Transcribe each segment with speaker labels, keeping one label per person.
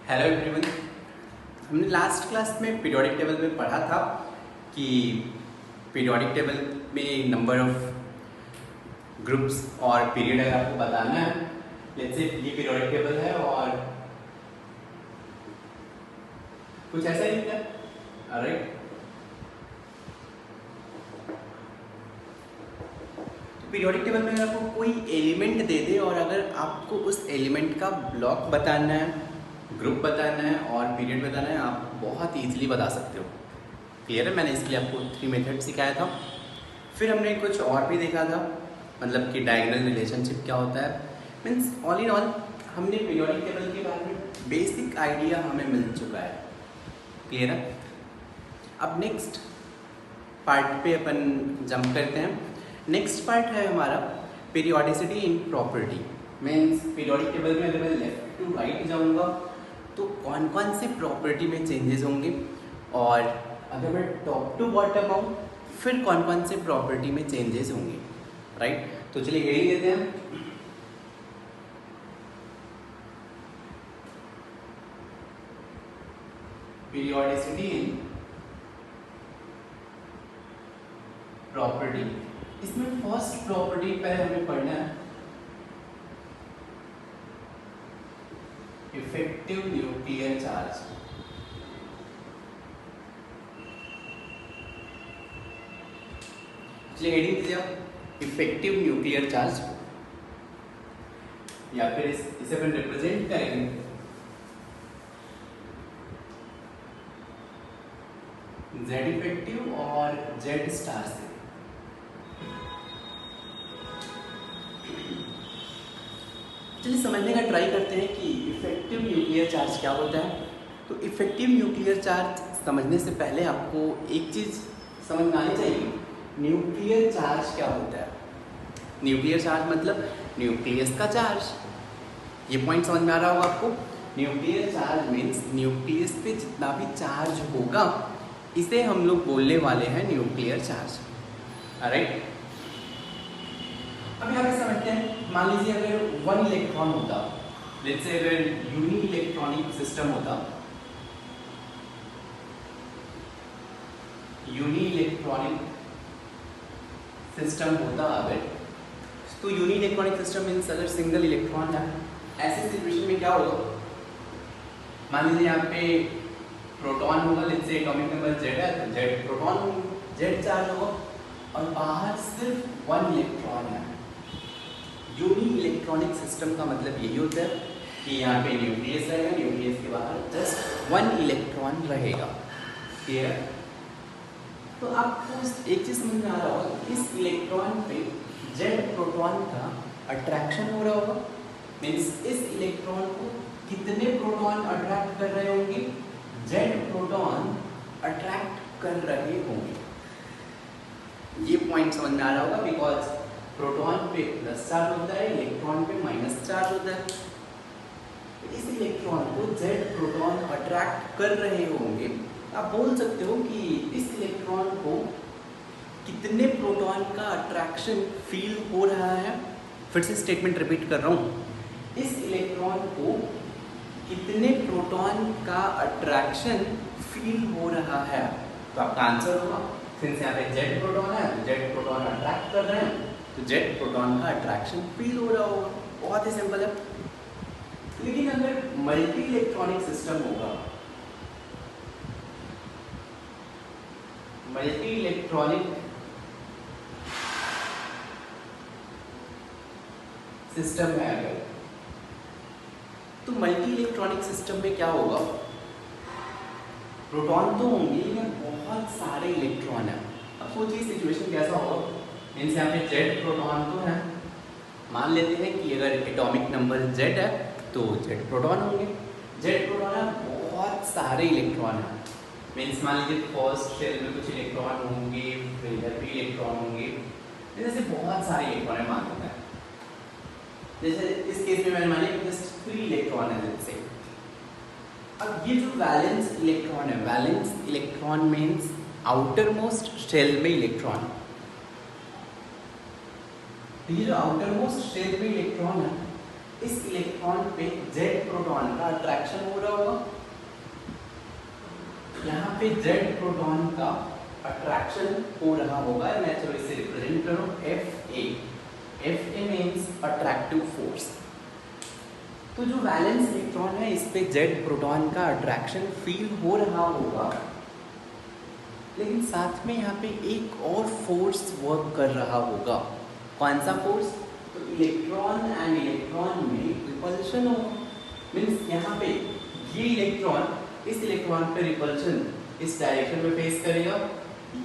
Speaker 1: Hello everyone. हमने last class में periodic table में पढ़ा था कि पीरियोडिक टेबल में नंबर ऑफ ग्रुप्स और पीरियड अगर आपको बताना है, लेट्स से ये पीरियोडिक टेबल है और कुछ ऐसा ही है, ऑलराइट। तो पीरियोडिक टेबल में अगर आपको कोई एलिमेंट दे दे और अगर आपको उस एलिमेंट का ब्लॉक बताना है, ग्रुप बताना है और पीरियड बताना है, आप बहुत ईजिली बता सकते हो। क्लियर है? मैंने इसके लिए आपको 3 मेथड सिखाया था। फिर हमने कुछ और भी देखा था, मतलब कि डायगोनल रिलेशनशिप क्या होता है। मीन्स ऑल इन ऑल हमने पीरियोडिक टेबल के बारे में बेसिक आइडिया हमें मिल चुका है। क्लियर है? अब नेक्स्ट पार्ट पे अपन जंप करते हैं। नेक्स्ट पार्ट है हमारा periodicity in property. Means periodic table में अगर मैं लेफ्ट टू राइट जाऊँगा तो कौन कौन से प्रॉपर्टी में चेंजेस होंगे, और अगर मैं टॉप टू बॉटम आऊँ फिर कौन कौन से प्रॉपर्टी में चेंजेस होंगे, राइट। तो चलिए हेडिंग लेते हैं। Periodicity in property. इसमें फर्स्ट प्रॉपर्टी पहले हमें पढ़ना है, इफेक्टिव न्यूक्लियर चार्ज। चलिए हेडिंग दीजिए आप, इफेक्टिव न्यूक्लियर चार्ज, या फिर इसे अपन रिप्रेजेंट करेंगे Z इफेक्टिव और Z स्टार से। चलिए समझने का ट्राई करते हैं कि इफेक्टिव न्यूक्लियर चार्ज क्या होता है। तो इफेक्टिव न्यूक्लियर चार्ज समझने से पहले आपको एक चीज़ समझ में आनी चाहिए, न्यूक्लियर चार्ज क्या होता है। न्यूक्लियर चार्ज मतलब न्यूक्लियस का चार्ज। ये पॉइंट समझ में आ रहा होगा आपको। न्यूक्लियर चार्ज मीन्स न्यूक्लियस पे जितना भी चार्ज होगा इसे हम लोग बोलने वाले हैं न्यूक्लियर चार्ज, राइट। अब यहाँ पे समझते हैं, मान लीजिए अगर 1 इलेक्ट्रॉन होता, लेट्स से अगर यूनी इलेक्ट्रॉनिक सिस्टम होता, यूनी इलेक्ट्रॉनिक सिस्टम होता अगर, तो यूनी इलेक्ट्रॉनिक सिस्टम मीन्स अगर सिंगल इलेक्ट्रॉन है, ऐसे सिचुएशन में क्या होगा, मान लीजिए यहाँ पे प्रोटॉन होगा, let's say atomic number Z है तो Z प्रोटॉन, Z चार्ज होगा और बाहर सिर्फ 1 इलेक्ट्रॉन है। यूनी इलेक्ट्रॉनिक सिस्टम का मतलब यही होता है कि यहाँ पे न्यूक्लियस रहेगा, न्यूक्लियस के बाहर जस्ट 1 इलेक्ट्रॉन रहेगा। क्लियर? तो आपको एक चीज समझ में आ रहा होगा, इस इलेक्ट्रॉन पे Z प्रोटॉन का अट्रैक्शन हो रहा होगा। मीन्स इस इलेक्ट्रॉन को कितने प्रोटॉन अट्रैक्ट कर रहे होंगे, Z प्रोटॉन अट्रैक्ट कर रहे होंगे। ये पॉइंट समझ में आ रहा होगा, बिकॉज प्रोटॉन पे प्लस चार्ज होता है, इलेक्ट्रॉन पे माइनस चार्ज होता है। इस इलेक्ट्रॉन को Z प्रोटॉन अट्रैक्ट कर रहे होंगे। आप बोल सकते हो कि इस इलेक्ट्रॉन को कितने प्रोटॉन का अट्रैक्शन फील हो रहा है। फिर से स्टेटमेंट रिपीट कर रहा हूँ, इस इलेक्ट्रॉन को कितने प्रोटॉन का अट्रैक्शन फील हो रहा है। तो आपका आंसर होगा, सिंस यहाँ पे Z प्रोटॉन है तो Z प्रोटॉन अट्रैक्ट कर रहे हैं तो Z प्रोटॉन का अट्रैक्शन फील हो रहा होगा। बहुत ही सिंपल है। लेकिन अगर मल्टी इलेक्ट्रॉनिक सिस्टम होगा, मल्टी इलेक्ट्रॉनिक सिस्टम है अगर, तो मल्टी इलेक्ट्रॉनिक सिस्टम में क्या होगा, प्रोटॉन तो होंगे लेकिन बहुत सारे इलेक्ट्रॉन है। अब सोचिए सिचुएशन कैसा होगा। मीन्स यहाँ पे Z प्रोटॉन तो है, मान लेते हैं कि अगर एटॉमिक नंबर Z है तो Z प्रोटॉन होंगे। Z प्रोटॉन है, बहुत सारे इलेक्ट्रॉन है। मीन्स मान लीजिए फर्स्ट शेल में कुछ इलेक्ट्रॉन होंगे, फिर इधर भी इलेक्ट्रॉन होंगे, जैसे बहुत सारे इलेक्ट्रॉन है मान लेते हैं। जैसे इस केस में मैंने माना जस्ट 3 इलेक्ट्रॉन है जैसे। अब ये जो वैलेंस इलेक्ट्रॉन है, valence electron means outermost shell में इलेक्ट्रॉन। ये जो आउटर मोस्ट शेल में इलेक्ट्रॉन है इस इलेक्ट्रॉन पे जेड प्रोटॉन का अट्रैक्शन हो रहा होगा। यहाँ पे जेड प्रोटॉन का अट्रैक्शन हो रहा होगा। मैं चलो इसे रिप्रेजेंट करूँ Fa। Fa means attractive force. तो जो वैलेंस इलेक्ट्रॉन है इस पे जेड प्रोटॉन का अट्रैक्शन फील हो रहा होगा, लेकिन साथ में यहाँ पे एक और फोर्स वर्क कर रहा होगा। कौन सा फोर्स? तो इलेक्ट्रॉन एंड इलेक्ट्रॉन में रिपल्शन होगा। मीन्स यहाँ पे ये इलेक्ट्रॉन इस इलेक्ट्रॉन पे रिपल्शन इस डायरेक्शन में फेस करेगा,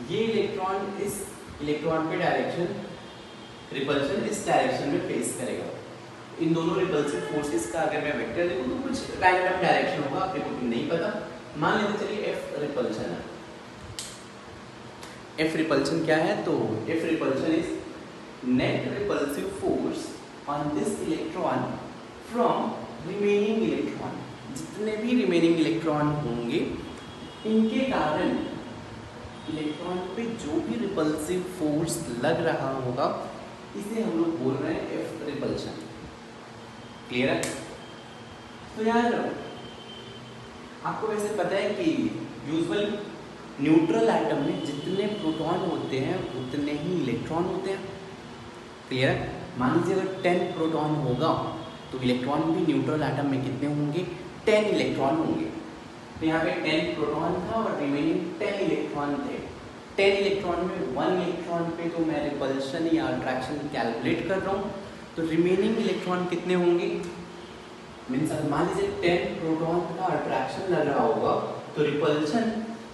Speaker 1: ये इलेक्ट्रॉन इस इलेक्ट्रॉन पे डायरेक्शन रिपल्शन इस डायरेक्शन में फेस करेगा। इन दोनों रिपल्सिव फोर्सेस का अगर मैं वेक्टर देखूं तो कुछ रैंडम डायरेक्शन होगा, अपने को नहीं पता। मान लेते चलिए एफ रिपल्शन है। एफ रिपल्शन क्या है? तो F repulsion is net repulsive force on this electron from remaining electron. जितने भी रिमेनिंग इलेक्ट्रॉन होंगे इनके कारण इलेक्ट्रॉन पे जो भी रिपल्सिव फोर्स लग रहा होगा इसे हम लोग बोल रहे हैं एफ रिपल्शन। क्लियर है? तो यार आपको वैसे पता है कि यूजुअली न्यूट्रल एटम में जितने प्रोटॉन होते हैं उतने ही इलेक्ट्रॉन होते हैं। क्लियर है? मान लीजिए अगर 10 प्रोटॉन होगा तो इलेक्ट्रॉन भी न्यूट्रल एटम में कितने होंगे? 10 इलेक्ट्रॉन होंगे। तो यहाँ पे 10 प्रोटॉन था और रिमेनिंग 10 इलेक्ट्रॉन थे। 10 इलेक्ट्रॉन में 1 इलेक्ट्रॉन पे तो मैं रिपल्शन या अट्रैक्शन कैलकुलेट कर रहा हूँ, तो रिमेनिंग इलेक्ट्रॉन कितने होंगे? मीन्स अगर मान लीजिए 10 प्रोटॉन का अट्रैक्शन लग रहा होगा तो रिपल्शन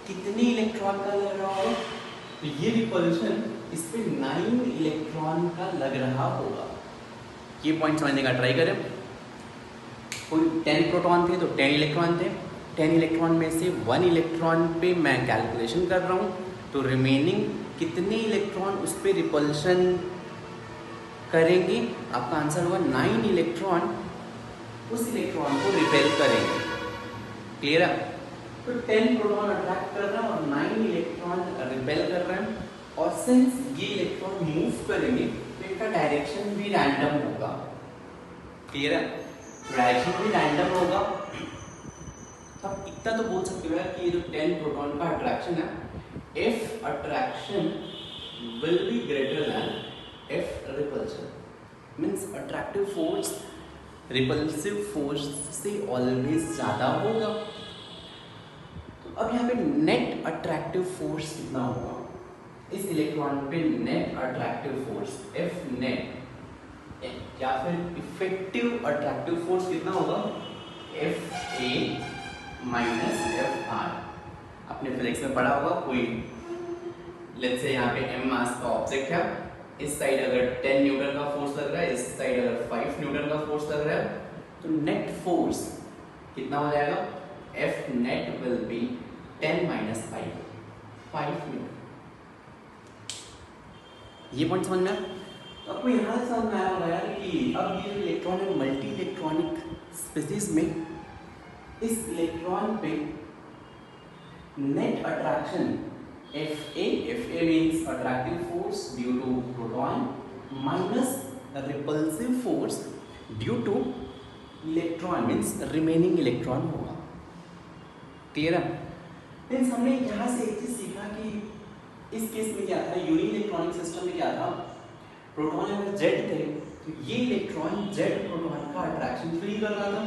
Speaker 1: कितने इलेक्ट्रॉन का लग रहा होगा? तो ये रिपल्शन इस पे 9 इलेक्ट्रॉन का लग रहा होगा। ये पॉइंट समझने का ट्राई करें। कोई 10 प्रोटॉन थे तो 10 इलेक्ट्रॉन थे। 10 इलेक्ट्रॉन में से 1 इलेक्ट्रॉन पे मैं कैलकुलेशन कर रहा हूँ, तो रिमेनिंग कितने इलेक्ट्रॉन उस पर रिपल्शन करेंगे? आपका आंसर होगा 9 इलेक्ट्रॉन उस इलेक्ट्रॉन को रिपेल करेंगे। क्लियर है? तो 10 प्रोटॉन अट्रैक्ट कर रहे हैं और 9 इलेक्ट्रॉन रिपेल कर रहे हैं, और सिंस ये इलेक्ट्रॉन मूव करेंगे तो इनका डायरेक्शन भी रैंडम होगा। क्लियर है? डायरेक्शन भी रैंडम होगा। अब इतना तो बोल सकते हो यार कि ये जो 10 प्रोटॉन का अट्रैक्शन है, F attraction will be greater than F repulsion. Means attractive force repulsive force से ऑलवेज ज़्यादा होगा। तो अब यहाँ पे नेट अट्रैक्टिव फोर्स कितना होगा? इस इलेक्ट्रॉन पे net attractive force F net या फिर इफेक्टिव अट्रैक्टिव फोर्स कितना होगा? Fa minus Fr। आपने फिजिक्स में पढ़ा होगा, कोई लेट्स से यहाँ पे m मास का ऑब्जेक्ट है, इस साइड अगर 10 न्यूटन का फोर्स लग रहा है, इस साइड अगर 5 न्यूटन का फोर्स लग रहा है, तो नेट फोर्स कितना हो जाएगा? F net will be 10 minus 5 Newton. ये पॉइंट समझ में? तो आपको यहाँ से समझ में आया होगा यार कि अब ये जो इलेक्ट्रॉन है मल्टी इलेक्ट्रॉनिक स्पीसीज में इस इलेक्ट्रॉन पे net attraction Fa means attractive force due to proton minus repulsive force due to electron means remaining electron होगा। क्लियर है? मीन्स हमने यहाँ से एक चीज सीखा कि इस केस में क्या था, यूनि इलेक्ट्रॉनिक सिस्टम में क्या था, प्रोटॉन अगर जेड थे तो ये इलेक्ट्रॉन जेड प्रोटॉन का अट्रैक्शन फील कर रहा था,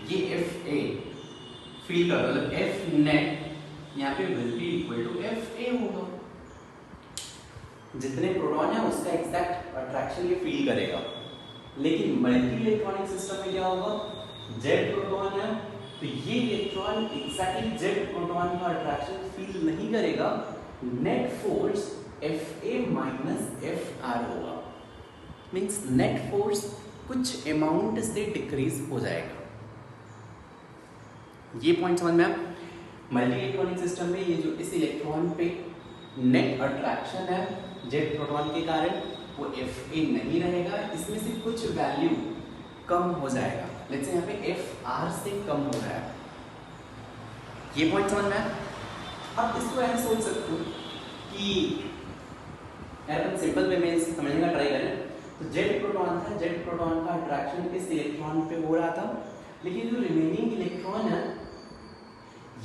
Speaker 1: ये Fa फील कर रहा था, F नेट यहाँ पे will be equal to Fa होगा। जितने प्रोटॉन है उसका एग्जैक्ट अट्रैक्शन ये फील करेगा। लेकिन मल्टी इलेक्ट्रॉनिक सिस्टम में क्या होगा, जेड प्रोटॉन है तो ये इलेक्ट्रॉन एग्जैक्टली जेड प्रोटॉन का अट्रैक्शन फील नहीं करेगा, net force Fa minus Fr होगा। मीन्स नेट फोर्स कुछ अमाउंट से डिक्रीज हो जाएगा। ये पॉइंट समझ में आया? मल्टी इलेक्ट्रॉनिक सिस्टम में ये जो इस इलेक्ट्रॉन पे नेट अट्रैक्शन है जेड प्रोटॉन के कारण वो Fa नहीं रहेगा, इसमें से कुछ वैल्यू कम हो जाएगा। लेट्स से यहाँ पे Fr से कम हो रहा है। ये पॉइंट समझ में आया? अब इसको ऐसे सोच सकते हो कि अपन सिंपल वे में समझने का ट्राई करें तो जेड प्रोटॉन प्रोटॉन था, जेड प्रोटॉन का अट्रैक्शन इस इलेक्ट्रॉन पे हो रहा था, लेकिन जो रिमेनिंग इलेक्ट्रॉन है,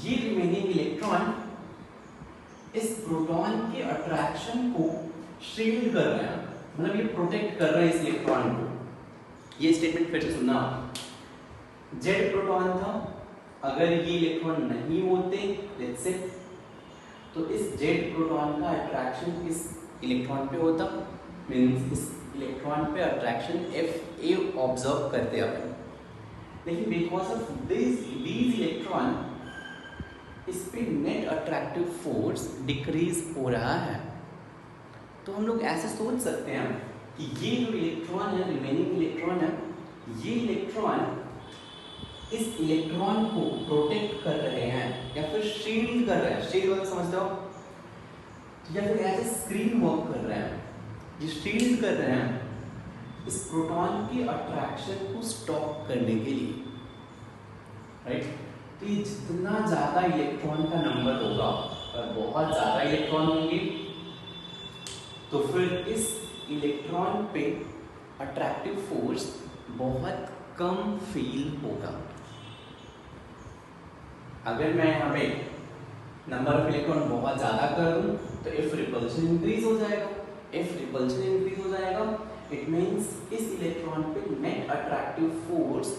Speaker 1: ये रिमेनिंग इलेक्ट्रॉन इस प्रोटॉन के अट्रैक्शन को शील्ड कर रहे हैं, मतलब ये प्रोटेक्ट कर रहे हैं इस इलेक्ट्रॉन को। ये स्टेटमेंट फिर से सुनना, जेड प्रोटॉन था, अगर ये इलेक्ट्रॉन नहीं होते लेट्स से, तो इस जेड प्रोटॉन का अट्रैक्शन इस इलेक्ट्रॉन पे होता, मींस इस इलेक्ट्रॉन पे अट्रैक्शन एफ ए ऑब्जर्व करते अपन, लेकिन बिकॉज ऑफ दीज इलेक्ट्रॉन इस पे नेट अट्रैक्टिव फोर्स डिक्रीज हो रहा है। तो हम लोग ऐसे सोच सकते हैं कि ये जो इलेक्ट्रॉन है, रिमेनिंग इलेक्ट्रॉन है, ये इलेक्ट्रॉन इस इलेक्ट्रॉन को प्रोटेक्ट कर रहे हैं या फिर शील्ड कर रहे हैं। शील्ड वर्क समझते हो, या फिर ऐसे स्क्रीन वर्क कर रहे हैं, ये शील्ड कर रहे हैं इस प्रोटॉन के अट्रैक्शन को स्टॉप करने के लिए, राइट। तो ये जितना ज़्यादा इलेक्ट्रॉन का नंबर होगा और बहुत ज़्यादा इलेक्ट्रॉन होंगे, तो फिर इस इलेक्ट्रॉन पे अट्रैक्टिव फोर्स बहुत कम फील होगा। अगर मैं यहाँ पे नंबर ऑफ इलेक्ट्रॉन बहुत ज़्यादा कर दूँ तो इफ रिपल्शन इंक्रीज हो जाएगा। इफ रिपल्शन इंक्रीज हो जाएगा इट मीन्स इस इलेक्ट्रॉन पे नेट अट्रैक्टिव फोर्स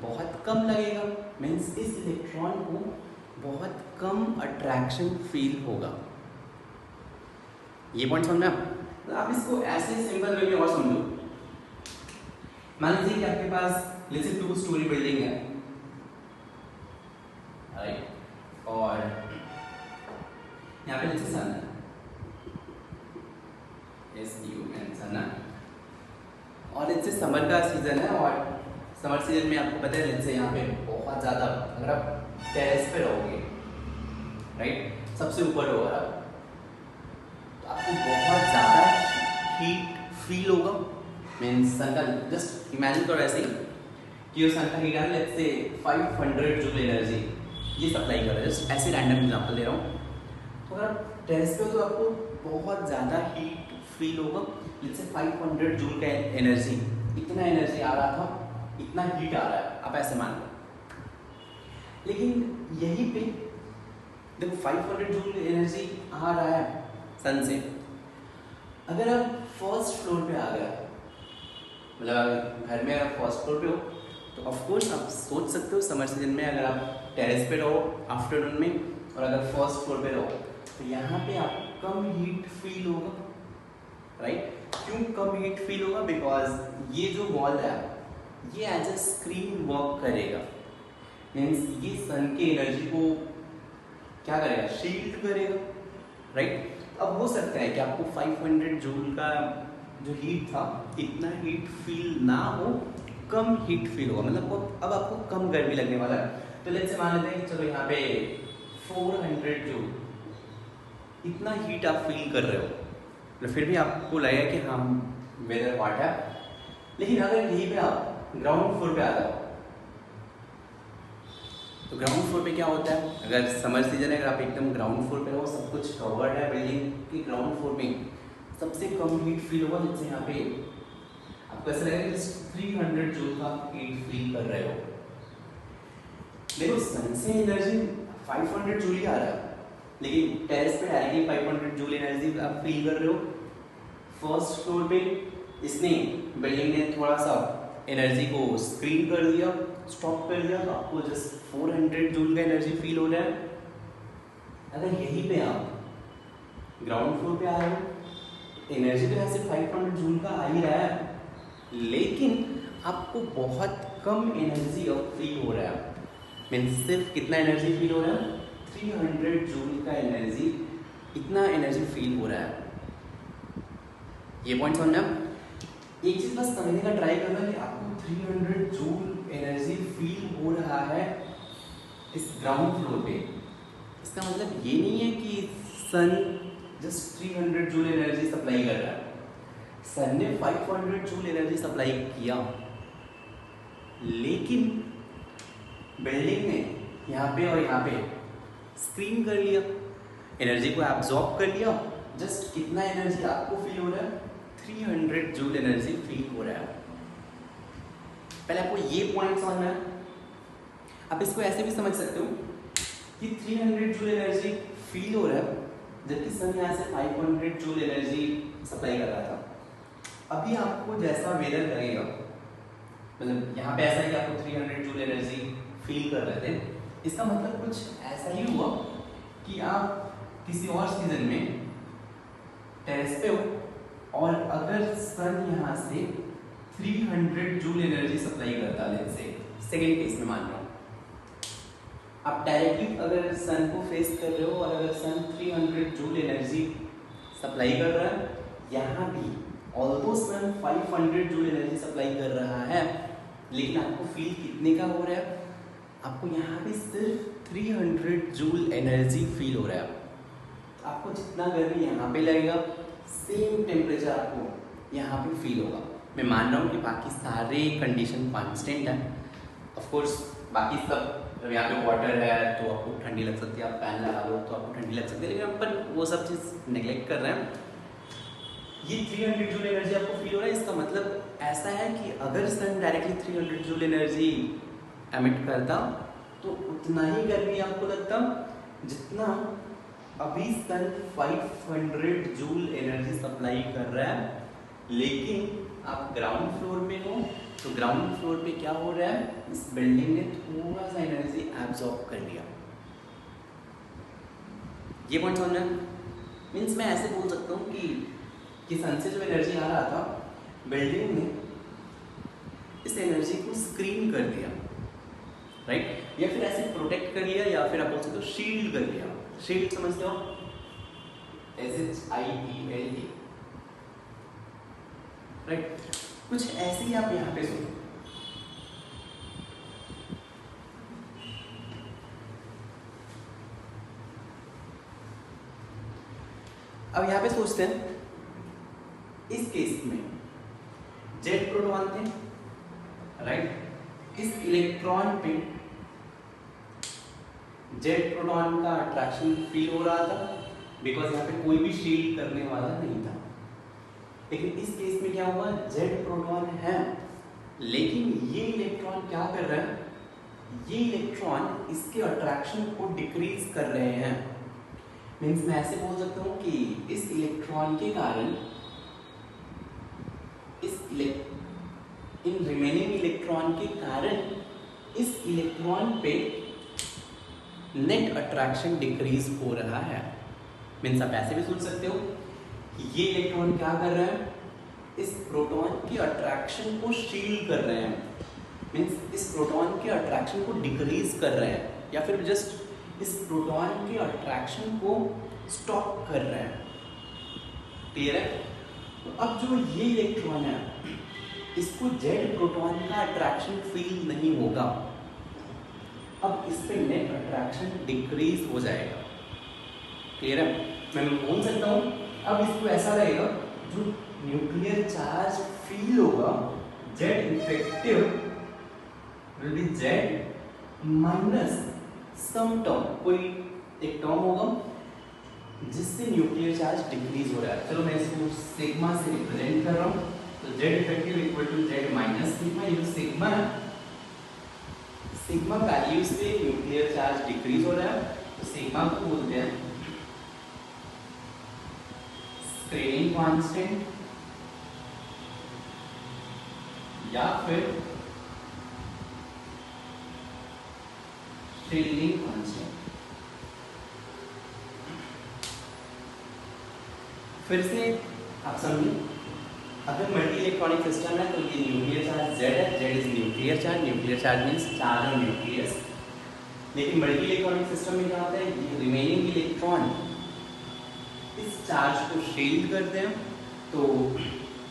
Speaker 1: बहुत कम लगेगा, मीन्स इस इलेक्ट्रॉन को बहुत कम अट्रैक्शन फील होगा। ये पॉइंट समझना। तो आप इसको ऐसे सिंपल वे में और समझो। मान लीजिए कि आपके पास लेट्स से 2 स्टोरी बिल्डिंग है, राइट, और यहाँ पे लेट्स से सन है, SUN सन है, और लेट्स से समर का सीजन है, और समर सीजन में आपको पता है लेट्स से यहाँ पे बहुत ज़्यादा, अगर आप टेरेस पे रहोगे, राइट, सबसे ऊपर हो आप, तो आपको बहुत ज़्यादा हीट फील होगा। मीन्स सन का जस्ट इमेजिन करो ऐसे ही कि वो सन का हीट है लेट्स से 500 जूल एनर्जी ये सप्लाई कर रहा है, जस्ट ऐसे रैंडम एग्जांपल दे रहा हूँ। तो अगर आप टेरेस पे हो तो आपको बहुत ज़्यादा हीट फील होगा, लेट्स से 500 जूल का एनर्जी, इतना एनर्जी आ रहा था, इतना हीट आ रहा है, आप ऐसे मान लो। लेकिन यहीं पे देखो 500 जूल एनर्जी आ रहा है सन से, अगर आप फर्स्ट फ्लोर पे आ गए, मतलब घर में अगर फर्स्ट फ्लोर पे हो, तो ऑफ कोर्स आप सोच सकते हो समर सीजन में अगर आप टेरेस पे रहो आफ्टरनून में, और अगर फर्स्ट फ्लोर पे रहो तो यहाँ पे आपको कम हीट फील होगा, राइट। क्यों कम हीट फील होगा? बिकॉज ये जो वॉल है ये एज अ स्क्रीन वर्क करेगा, मीन्स ये सन की एनर्जी को क्या करेगा, शील्ड करेगा, राइट। अब हो सकता है कि आपको 500 जूल का जो हीट था इतना हीट फील ना हो, कम हीट फील होगा, मतलब अब आपको कम गर्मी लगने वाला है। तो लेट्स से मान लेते हैं कि चलो यहाँ पे 400 जूल इतना हीट आप फील कर रहे हो, तो फिर भी आपको लगेगा कि हाँ वेदर हॉट है। लेकिन अगर यहीं पे आप ग्राउंड फ्लोर पे आ जाओ, तो ग्राउंड फ्लोर पे क्या होता है, अगर समर सीजन है, अगर आप एकदम ग्राउंड फ्लोर पे रहो, सब कुछ कवर्ड है बिल्डिंग की, ग्राउंड फ्लोर में सबसे कम हीट फील होगा। जैसे यहाँ पे आपको ऐसा लगेगा कि 300 जूल का हीट फील कर रहे हो। देखो सन से एनर्जी 500 जूल ही आ रहा है, लेकिन टेरेस पे डायरेक्टली 500 जूल एनर्जी आप फील कर रहे हो। फर्स्ट फ्लोर पे इसने बिल्डिंग ने थोड़ा सा एनर्जी को स्क्रीन कर दिया, स्टॉप कर दिया, तो आपको जस्ट 400 जूल का एनर्जी फील हो रहा है। अगर यहीं पे आप ग्राउंड फ्लोर पे आ रहे हो, एनर्जी तो यहाँ से 500 जूल का आ ही रहा है, लेकिन आपको बहुत कम एनर्जी अब फील हो रहा है। मीन्स सिर्फ कितना एनर्जी फील हो रहा है, 300 जूल का एनर्जी, इतना एनर्जी फील हो रहा है। ये पॉइंट समझना। एक चीज बस समझने का ट्राई करना कि आपको 300 जूल एनर्जी फील हो रहा है इस ग्राउंड फ्लोर पे। इसका मतलब ये नहीं है कि सन जस्ट 300 जूल एनर्जी सप्लाई कर रहा है। सन ने 500 जूल एनर्जी सप्लाई किया, लेकिन बिल्डिंग ने यहाँ पे और यहाँ पे स्क्रीन कर लिया, एनर्जी को एब्जॉर्ब कर लिया। जस्ट कितना एनर्जी आपको फील हो रहा है, 300 जूल एनर्जी फील हो रहा है। पहले आपको ये पॉइंट समझना है। आप इसको ऐसे भी समझ सकते हो कि 300 जूल एनर्जी फील हो रहा है जबकि सन यहाँ से 500 जूल एनर्जी सप्लाई कर रहा था। अभी आपको जैसा वेदर लगेगा, मतलब यहाँ पे ऐसा है कि आपको 300 जूल एनर्जी फील कर रहे थे, इसका मतलब कुछ ऐसा ही हुआ कि आप किसी और सीजन में टेरेस पे हो और अगर सन यहाँ से 300 जूल एनर्जी सप्लाई करता है, लेट्स से सेकेंड केस में मान रहा हूँ, आप डायरेक्टली अगर सन को फेस कर रहे हो और अगर सन 300 जूल एनर्जी सप्लाई कर रहा है, यहाँ भी ऑल्दो सन 500 जूल एनर्जी सप्लाई कर रहा है, लेकिन आपको फील कितने का हो रहा है? आपको यहाँ पे सिर्फ 300 जूल एनर्जी फील हो रहा है। आपको जितना गर्मी यहाँ पे लगेगा सेम टेम्परेचर आपको यहाँ पे फील होगा। मैं मान रहा हूँ कि बाकी सारे कंडीशन कांस्टेंट हैं। ऑफ कोर्स बाकी सब, जब यहाँ पे वाटर है तो आपको ठंडी लग सकती है, आप फैन लगा लो तो आपको ठंडी लग सकती है, लेकिन अपन वो सब चीज़ नेग्लेक्ट कर रहे हैं। ये 300 जूल एनर्जी आपको फील हो रहा है, इसका मतलब ऐसा है कि अगर सन डायरेक्टली 300 जूल एनर्जी एमिट करता तो उतना ही गर्मी आपको लगता जितना अभी सन 500 जूल एनर्जी सप्लाई कर रहा है। लेकिन आप ग्राउंड फ्लोर में हो तो ग्राउंड फ्लोर पे क्या हो रहा है, इस बिल्डिंग ने थोड़ा सा एनर्जी एब्जॉर्ब कर लिया। ये पॉइंट समझना मीन्स मैं ऐसे बोल सकता हूँ कि सन से जो एनर्जी आ रहा था, बिल्डिंग ने इस एनर्जी को स्क्रीन कर दिया, राइट? या फिर ऐसे प्रोटेक्ट कर लिया, या फिर आप बोल सकते हो शील्ड कर लिया। शील्ड समझते हो? SHIELD, right? कुछ ऐसे ही आप यहाँ पे सुनो। अब यहाँ पे सोचते हैं, इस केस में जेट प्रोटॉन थे, राइट? इस इलेक्ट्रॉन पे जेट प्रोटॉन का अट्रैक्शन फील हो रहा था बिकॉज यहाँ पे कोई भी शील्ड करने वाला नहीं था। लेकिन इस केस में क्या हुआ, जेट प्रोटॉन है, लेकिन ये इलेक्ट्रॉन क्या कर रहा है, ये इलेक्ट्रॉन इसके अट्रैक्शन को डिक्रीज कर रहे हैं। मीन्स मैं ऐसे बोल सकता हूँ कि इस इलेक्ट्रॉन के कारण इन रिमेनिंग इलेक्ट्रॉन के कारण इस इलेक्ट्रॉन पे नेट अट्रैक्शन डिक्रीज हो रहा है। मीन्स आप ऐसे भी सोच सकते हो कि ये इलेक्ट्रॉन क्या कर रहे हैं, इस प्रोटॉन के अट्रैक्शन को शील्ड कर रहे हैं। मीन्स इस प्रोटॉन के अट्रैक्शन को डिक्रीज कर रहे हैं, या फिर जस्ट इस प्रोटॉन के अट्रैक्शन को स्टॉप कर रहे हैं। क्लियर है? तो अब जो ये इलेक्ट्रॉन है, इसको जेड प्रोटॉन का अट्रैक्शन फील नहीं होगा, अब इस पे नेट अट्रैक्शन डिक्रीज हो जाएगा। क्लियर है? मैं बोल सकता हूँ अब इसको ऐसा रहेगा, जो न्यूक्लियर चार्ज फील होगा Z effective will be Z minus sum term, कोई एक टर्म होगा जिससे न्यूक्लियर चार्ज डिक्रीज हो रहा है। चलो मैं इसको सिग्मा से रिप्रेजेंट कर रहा हूँ, तो Z effective equal to Z minus sigma. ये सिग्मा सिग्मा वैल्यू से न्यूक्लियर चार्ज डिक्रीज हो रहा है, तो सिग्मा को बोलते हैं स्क्रीनिंग कांस्टेंट या फिर शील्डिंग कांस्टेंट। फिर से आप समझिए, अगर मल्टी इलेक्ट्रॉनिक सिस्टम है तो ये न्यूक्लियर चार्ज Z है, Z is nuclear charge means charge on nucleus. लेकिन मल्टी इलेक्ट्रॉनिक सिस्टम में क्या होता है, ये रिमेनिंग इलेक्ट्रॉन इस चार्ज को शील्ड करते हैं, तो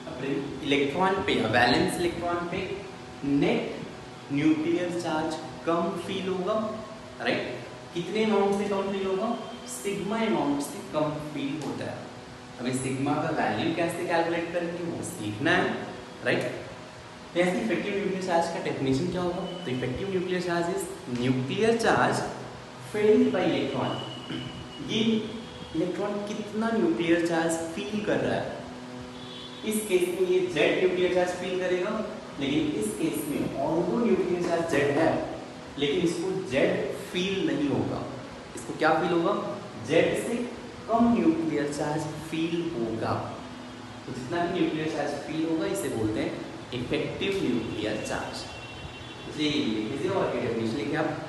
Speaker 1: अपने इलेक्ट्रॉन पे, वैलेंस इलेक्ट्रॉन पे नेट न्यूक्लियर चार्ज कम फील होगा, राइट? कितने अमाउंट से कम फील होगा, सिग्मा अमाउंट से कम फील होता है। अभी सिग्मा का वैल्यू कैसे कैलकुलेट करेंगे वो सीखना है, राइट? तो ऐसे इफेक्टिव न्यूक्लियर चार्ज का डेफिनेशन क्या होगा, तो effective nuclear charge is nuclear charge field bye electron. ये इलेक्ट्रॉन कितना न्यूक्लियर चार्ज फील कर रहा है, इस केस में ये जेड न्यूक्लियर चार्ज फील करेगा, लेकिन इस केस में ऑल्दो न्यूक्लियर चार्ज जेड है, लेकिन इसको जेड फील नहीं होगा। इसको क्या फील होगा? जेड से कम न्यूक्लियर चार्ज फील होगा। तो जितना भी न्यूक्लियर चार्ज फील होगा इसे बोलते हैं इफेक्टिव न्यूक्लियर चार्ज। इसलिए ये लिख लीजिए और ये डेफिनेशन लिखिए आप।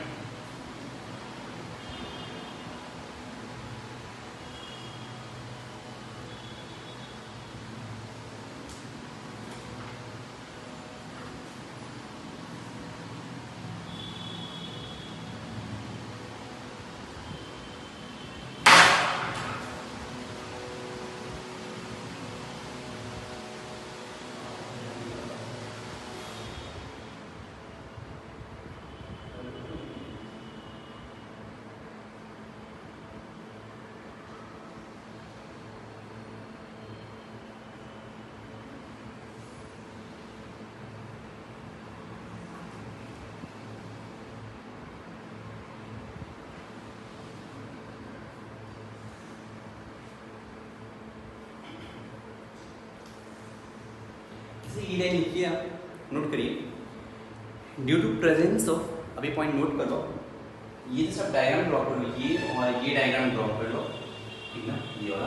Speaker 1: ये लिखिए आप, नोट करिए। ड्यू टू प्रेजेंस ऑफ, अभी पॉइंट नोट कर लो, ये सब डायग्राम ड्रॉ कर लो, ये और ये डायग्राम ड्रॉ कर लो, ठीक ना, ये वाला।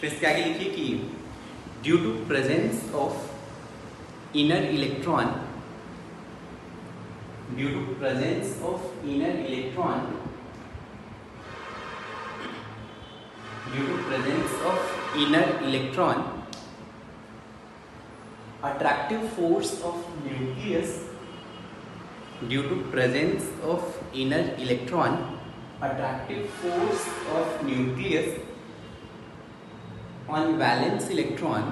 Speaker 1: फिर इसके आगे लिखिए कि due to presence of inner electron, due to presence of inner electron, due to presence of inner electron, attractive force of nucleus, due to presence of inner electron, attractive force of nucleus on valence electron,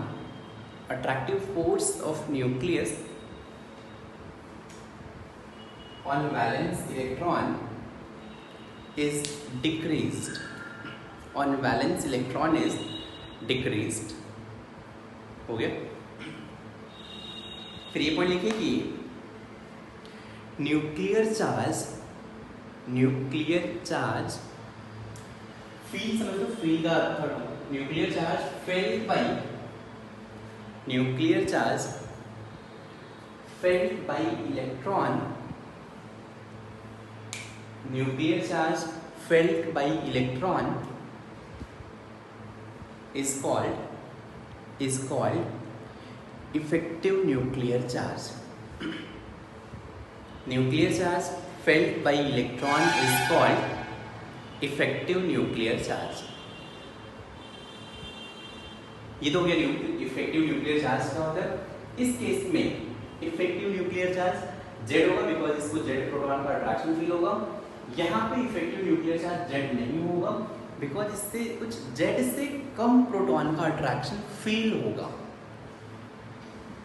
Speaker 1: attractive force of nucleus on valence electron is decreased, on valence electron is decreased। हो गया। फिर ये point लिखिए कि nuclear charge feel, समझ लो feel का अर्थ, nuclear charge felt by, nuclear charge felt by electron, nuclear charge felt by electron is called effective nuclear charge। nuclear charge felt by electron is called effective nuclear charge। ये तो हो गया effective nuclear charge क्या होता है। इस case में effective nuclear charge Z होगा, बिकॉज इसको जेड प्रोटॉन का अट्रैक्शन फील होगा। यहाँ पे इफेक्टिव न्यूक्लियर चार्ज जेड नहीं होगा, बिकॉज इससे कुछ जेड से कम प्रोटॉन का अट्रैक्शन फील होगा।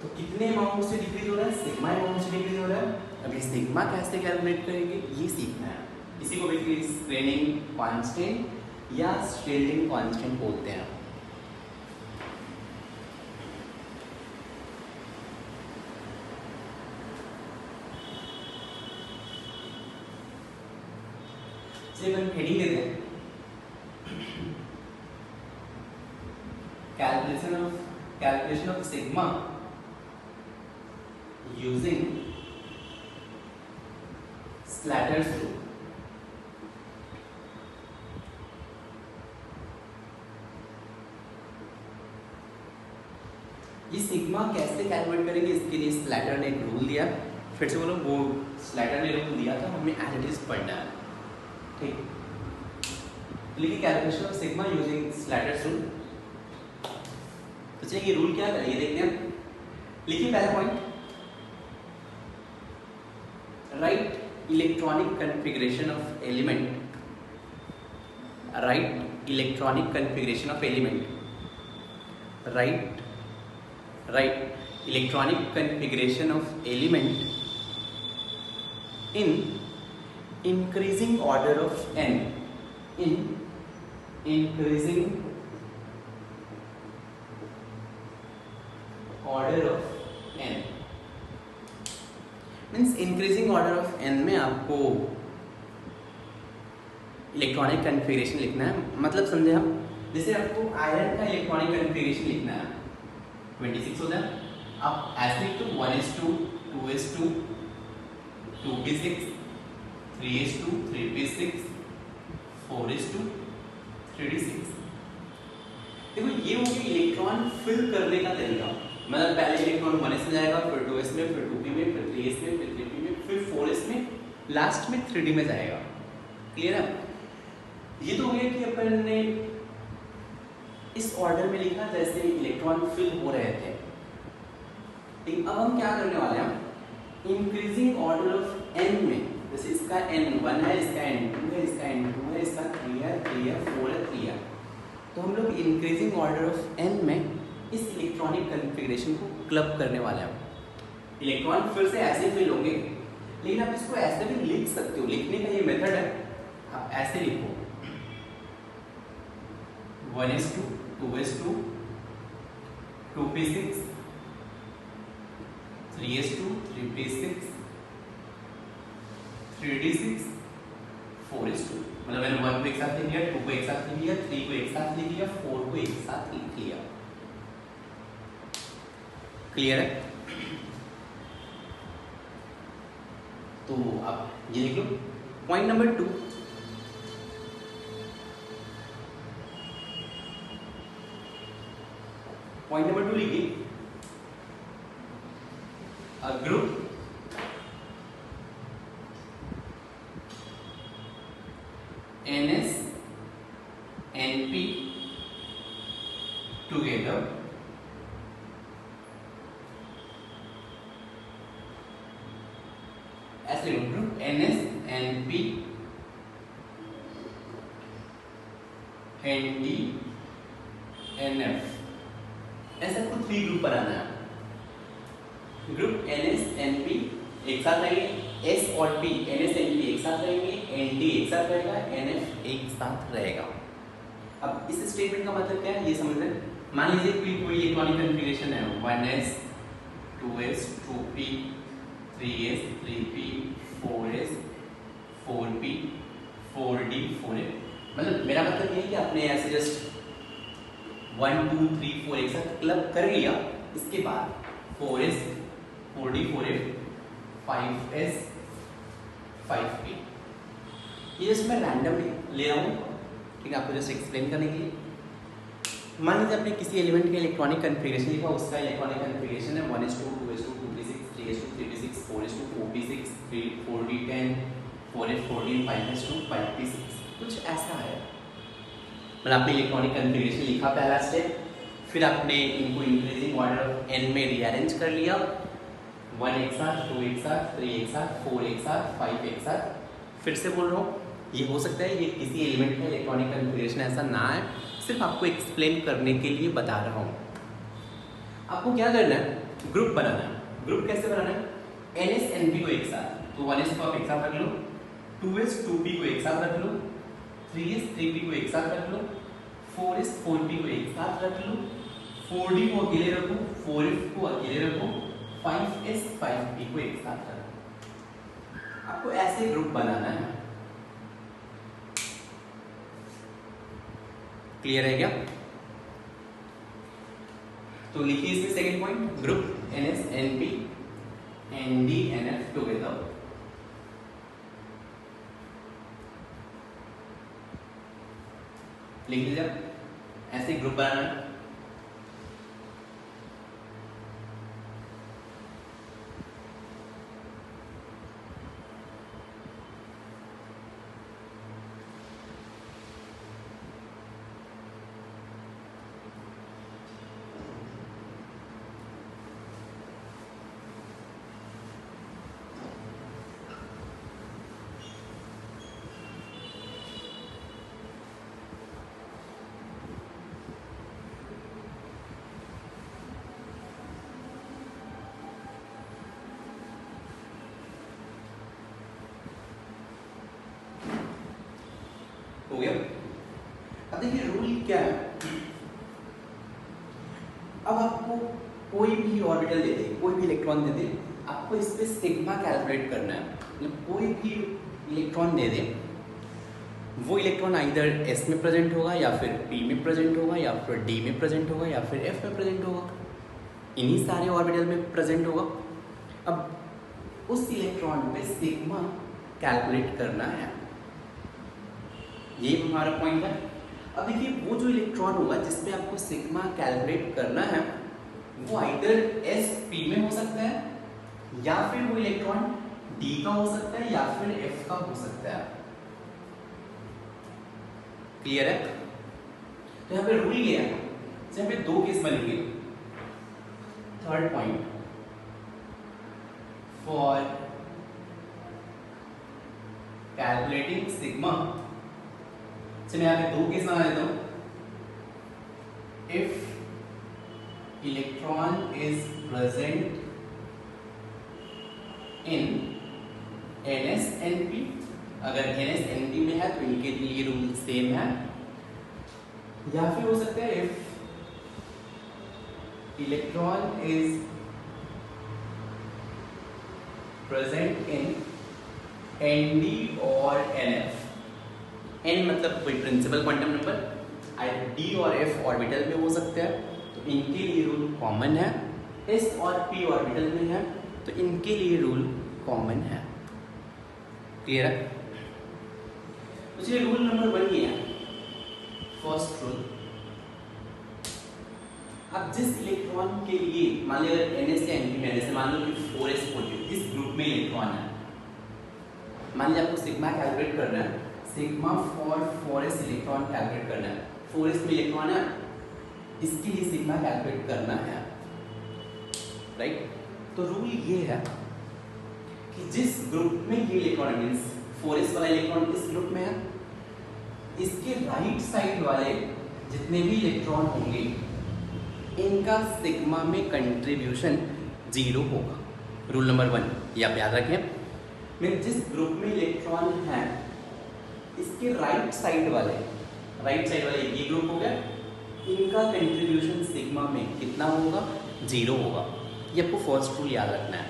Speaker 1: तो कितने अमाउंट से डिक्रीज हो रहा है? सिग्मा अमाउंट से डिक्रीज हो रहा है। अभी सिग्मा कैसे कैलकुलेट करेंगे ये सीखना है। इसी को बेसिकली स्ट्रेनिंग कांस्टेंट या स्ट्रेलिंग कांस्टेंट बोलते हैं। चलिए हम हेडिंग देते हैं, calculation of sigma using Slater's rule। ये सिग्मा कैसे कैलकुलेट करेंगे इसके लिए स्लैटर ने एक रूल दिया। फिर से बोलो, वो स्लैटर ने रूल दिया था, हमें एज इट इज पढ़ना है, ठीक। लिखिए calculation of sigma using Slater's rule. तो चलिए ये रूल क्या है ये देखते हैं। लिखिए पहला point, write electronic configuration of element, write electronic configuration of element, write electronic configuration of element in increasing order of n, in increasing order of n, मीन्स इंक्रीजिंग ऑर्डर ऑफ एन में आपको इलेक्ट्रॉनिक कन्फिगरेशन लिखना है। मतलब समझे हम, जैसे आपको आयरन का इलेक्ट्रॉनिक कन्फिगरेशन लिखना है, 26 हो जाए। अब ऐसे लिख दो 1:2, 2:2, 2p6, 3:2, 3p6, 4:2, 3d6। देखो ये हो गया इलेक्ट्रॉन फिल करने का तरीका। मतलब पहले इलेक्ट्रॉन 1s में जाएगा, फिर 2s में, फिर 2p में, फिर 3s में, फिर 3p में, फिर 4s में, लास्ट में 3d में जाएगा। क्लियर है? ये तो हो गया कि अपन ने इस ऑर्डर में लिखा जैसे इलेक्ट्रॉन फिल हो रहे थे। लेकिन अब हम क्या करने वाले हैं, इंक्रीजिंग ऑर्डर ऑफ n में, जैसे इसका n1 है, इसका n2 है, इसका n2 है, इसका 3 है, 3 है, 4 है, 3 है, तो हम लोग इंक्रीजिंग ऑर्डर ऑफ n में इस इलेक्ट्रॉनिक कन्फिग्रेशन को क्लब करने वाले हैं। इलेक्ट्रॉन फिर से ऐसे फिल होंगे, लेकिन आप इसको ऐसे भी लिख सकते हो। लिखने का ये मेथड है, आप ऐसे लिखो 1:2, 2:2, 2p6, 3:2, 3p6, 3d6, 4:2। मतलब मैंने 1 को एक साथ लिख लिया, 2 को एक साथ लिख लिया, 3 को एक साथ लिख लिया, 4 को एक साथ लिख लिया। क्लियर है? तो अब ये लिख लो। पॉइंट नंबर 2, पॉइंट नंबर 2 लिखिए, a group NS NP together ऐसे group NS NP ND NF, ऐसा कुछ 3 ग्रुप बनाना है। ग्रुप NS NP एक साथ रहेंगे, S और P, NS NP एक साथ रहेंगे, ND एक साथ रहेगा, NF एक साथ रहेगा। अब इस स्टेटमेंट का मतलब क्या है ये समझ रहे हैं। मान लीजिए कोई इलेक्ट्रॉनिक कन्फिग्रेशन है 1s, 2s, 2p, 3s, 3p, 4s, 4p, 4d, 4f। मतलब मेरा मतलब ये है कि आपने ऐसे जस्ट 1 2 3 4 एक साथ क्लब कर लिया, इसके बाद 4s, 4d, 4f, 5s, 5p। ये जस्ट मैं रैंडमली ले रहा हूँ, ठीक है, आपको जस्ट एक्सप्लेन करने के लिए। मान लीजिए आपने किसी एलिमेंट के इलेक्ट्रॉनिक कन्फिग्रेशन लिखा, उसका इलेक्ट्रॉनिक कन्फिग्रेशन है 1:2, 2:2, 2p6, 3:2, 3p6, 4:2, 4p6, 4d10, 4f, 14, 5s2, 5p6, कुछ ऐसा है। मतलब आपने इलेक्ट्रॉनिक कन्फिग्रेशन लिखा पहला स्टेप, फिर आपने इनको इंक्रीजिंग ऑर्डर ऑफ n में रीअरेंज कर लिया, 1 एक साथ, 2 एक साथ, 3 एक साथ, 4 एक साथ, 5 एक साथ। फिर से बोल रहा हूँ, ये हो सकता है ये किसी एलिमेंट का इलेक्ट्रॉनिक कन्फिग्रेशन ऐसा ना है, सिर्फ आपको एक्सप्लेन करने के लिए बता रहा हूँ। आपको क्या करना है, ग्रुप बनाना है। ग्रुप कैसे बनाना है, NS NP को एक साथ, तो 1s को आप एक साथ रख लो, 2s 2p को एक साथ रख लो, 3s 3p को एक साथ रख लो, 4s 4p को एक साथ रख लो, 4d को अकेले रखो, 4f को अकेले रखो, 5s 5p को एक साथ रखो। आपको ऐसे ग्रुप बनाना है। क्लियर है क्या? तो लिखिए इसमें second point, group NS NP ND NF together. लिख लीजिए, ऐसे ग्रुप बनाना है। हो गया। अब देखिए रूल क्या है, अब आपको कोई भी ऑर्बिटल दे दे, कोई भी इलेक्ट्रॉन दे दे, आपको इस पे सिग्मा कैलकुलेट करना है। मतलब कोई भी इलेक्ट्रॉन दे दे, वो इलेक्ट्रॉन आइदर S में प्रेजेंट होगा, या फिर P में प्रेजेंट होगा, या फिर D में प्रेजेंट होगा, या फिर F में प्रेजेंट होगा। इन्हीं सारे ऑर्बिटल में प्रेजेंट होगा। अब उस इलेक्ट्रॉन पे सिग्मा कैलकुलेट करना है, ये हमारा पॉइंट है। अब देखिए वो जो इलेक्ट्रॉन होगा जिसपे आपको सिग्मा कैलकुलेट करना है वो आइदर sp में हो सकता है या फिर वो इलेक्ट्रॉन d का हो सकता है या फिर f का हो सकता है। क्लियर है? तो यहाँ पे रूल ये है, यहाँ पे दो केस बनेंगे। Third point, for calculating sigma, मैं यहाँ पे दो केस बना देता हूं। If electron is present in NsNp, अगर NsNp में है तो इनके लिए रूल सेम है, या फिर हो सकता है if electron is present in Nd और Nf। N मतलब कोई प्रिंसिपल क्वांटम नंबर, D और F ऑर्बिटल में हो सकता है तो इनके लिए रूल कॉमन है। S और P ऑर्बिटल में है तो इनके लिए रूल कॉमन है। क्लियर है? तो चलिए रूल नंबर 1 ये है, फर्स्ट रूल। अब जिस इलेक्ट्रॉन के लिए मान लीजिए अगर Ns या Np में जैसे मान लो कि 4s42 इस ग्रुप में इलेक्ट्रॉन है, मान लीजिए आपको सिग्मा कैलकुलेट करना है, sigma for 4s electron calculate करना है। 4s में इलेक्ट्रॉन है, इसके लिए सिग्मा कैलकुलेट करना है, राइट? तो रूल ये है कि जिस ग्रुप में ये इलेक्ट्रॉन मींस 4s वाला इलेक्ट्रॉन इस ग्रुप में है, इसके राइट साइड वाले जितने भी इलेक्ट्रॉन होंगे इनका सिग्मा में कंट्रीब्यूशन 0 होगा। रूल नंबर 1 ये आप याद रखें। मैं जिस ग्रुप में इलेक्ट्रॉन है इसके राइट साइड वाले ये ग्रुप हो गया, इनका कंट्रीब्यूशन सिग्मा में कितना होगा? 0 होगा। ये आपको फर्स्ट रूल याद रखना है।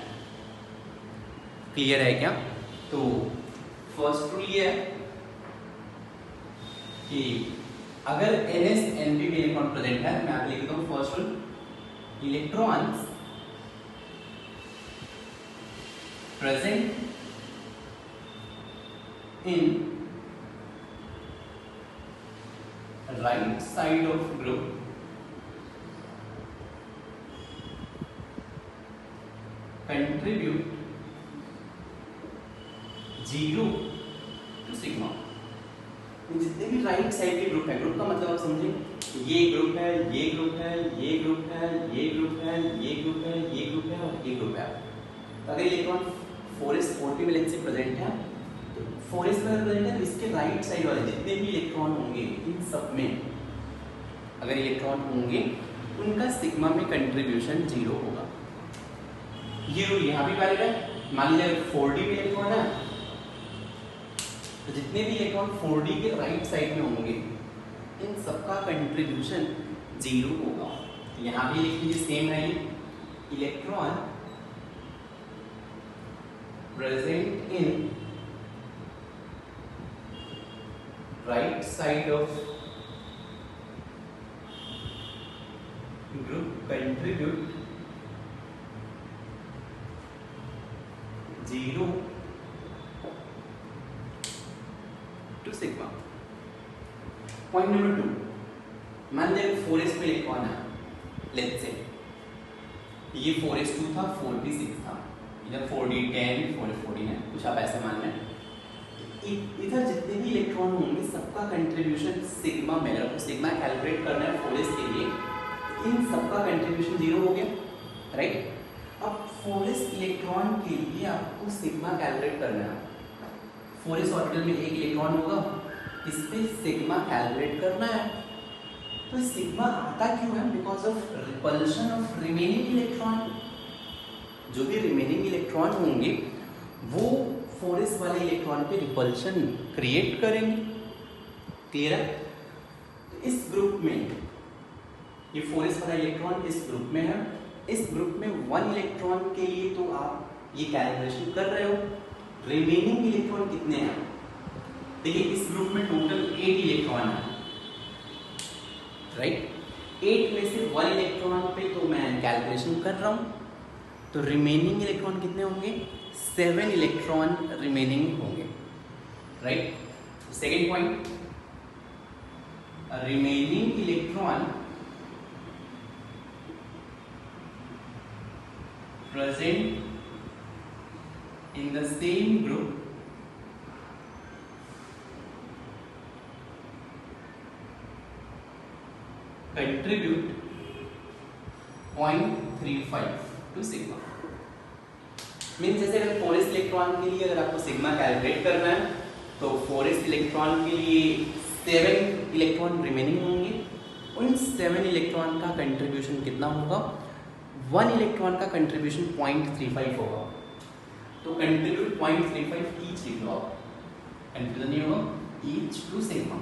Speaker 1: क्लियर है क्या? तो फर्स्ट रूल ये है कि अगर NsNp में इलेक्ट्रॉन प्रेजेंट है, मैं आपको लिख देता हूं first rule, electrons present in right side of group contribute 0 to sigma। जितने भी राइट साइड के ग्रुप है, ग्रुप का मतलब आप समझे, ये ग्रुप है, ये ग्रुप है, ये ग्रुप है, ये ग्रुप है, ये ग्रुप है, ये ग्रुप है और ये ग्रुप है। तो अगर इलेक्ट्रॉन 4s40 में लेंथ से प्रेजेंट है तो 4s में प्रेजेंट है तो इसके राइट साइड वाले जितने भी इलेक्ट्रॉन होंगे इन सब में अगर इलेक्ट्रॉन होंगे उनका सिग्मा में कंट्रीब्यूशन 0 होगा। ये रूल यहाँ भी वैलिड है। मान लीजिए 4d में इलेक्ट्रॉन है तो जितने भी इलेक्ट्रॉन 4d के राइट साइड में होंगे इन सबका कंट्रीब्यूशन 0 होगा। यहाँ भी लिख लीजिए सेम है, electron present in right side of group contribute 0 to sigma। Point number 2, मान लीजिए 4s में इलेक्ट्रॉन है, लेट्स से ये 4s2 था, 4p6 था, इधर 4d10, 4s14 है, कुछ आप ऐसे मान लें। इधर जितने भी इलेक्ट्रॉन होंगे सबका कंट्रीब्यूशन सिग्मा में, अगर आपको सिग्मा कैलकुलेट करना है 4s के लिए, इन सबका कंट्रीब्यूशन 0 हो गया, राइट? अब 4s इलेक्ट्रॉन के लिए आपको सिग्मा कैलकुलेट करना है। 4s ऑर्बिटल में एक इलेक्ट्रॉन होगा, इस पे सिग्मा कैलकुलेट करना है। तो सिग्मा आता क्यों है? Because of repulsion of remaining electron. जो भी रिमेनिंग इलेक्ट्रॉन होंगे वो 4s वाले इलेक्ट्रॉन पे रिपल्शन क्रिएट करेंगे। क्लियर है? तो इस ग्रुप में ये 4s वाला इलेक्ट्रॉन इस ग्रुप में है, इस ग्रुप में 1 इलेक्ट्रॉन के लिए तो आप ये कैलकुलेशन कर रहे हो, रिमेनिंग इलेक्ट्रॉन कितने हैं? देखिए इस ग्रुप में टोटल 8 इलेक्ट्रॉन है, राइट? 8 में से 1 इलेक्ट्रॉन पे तो मैं कैलकुलेशन कर रहा हूँ, तो रिमेनिंग इलेक्ट्रॉन कितने होंगे? 7 इलेक्ट्रॉन रिमेनिंग होंगे, right. Second point, remaining electron present in the same group contribute 0.35 to sigma। Means जैसे अगर 4s इलेक्ट्रॉन के लिए अगर आपको सिग्मा कैलकुलेट करना है तो 4s इलेक्ट्रॉन के लिए 7 इलेक्ट्रॉन रिमेनिंग होंगे, उन 7 इलेक्ट्रॉन का कंट्रीब्यूशन कितना होगा? 1 इलेक्ट्रॉन का कंट्रीब्यूशन 0.35 होगा, तो कंट्रीब्यूट 0.35 ईच लिख लो आप, कंफ्यूजन नहीं होगा, ईच टू सिग्मा।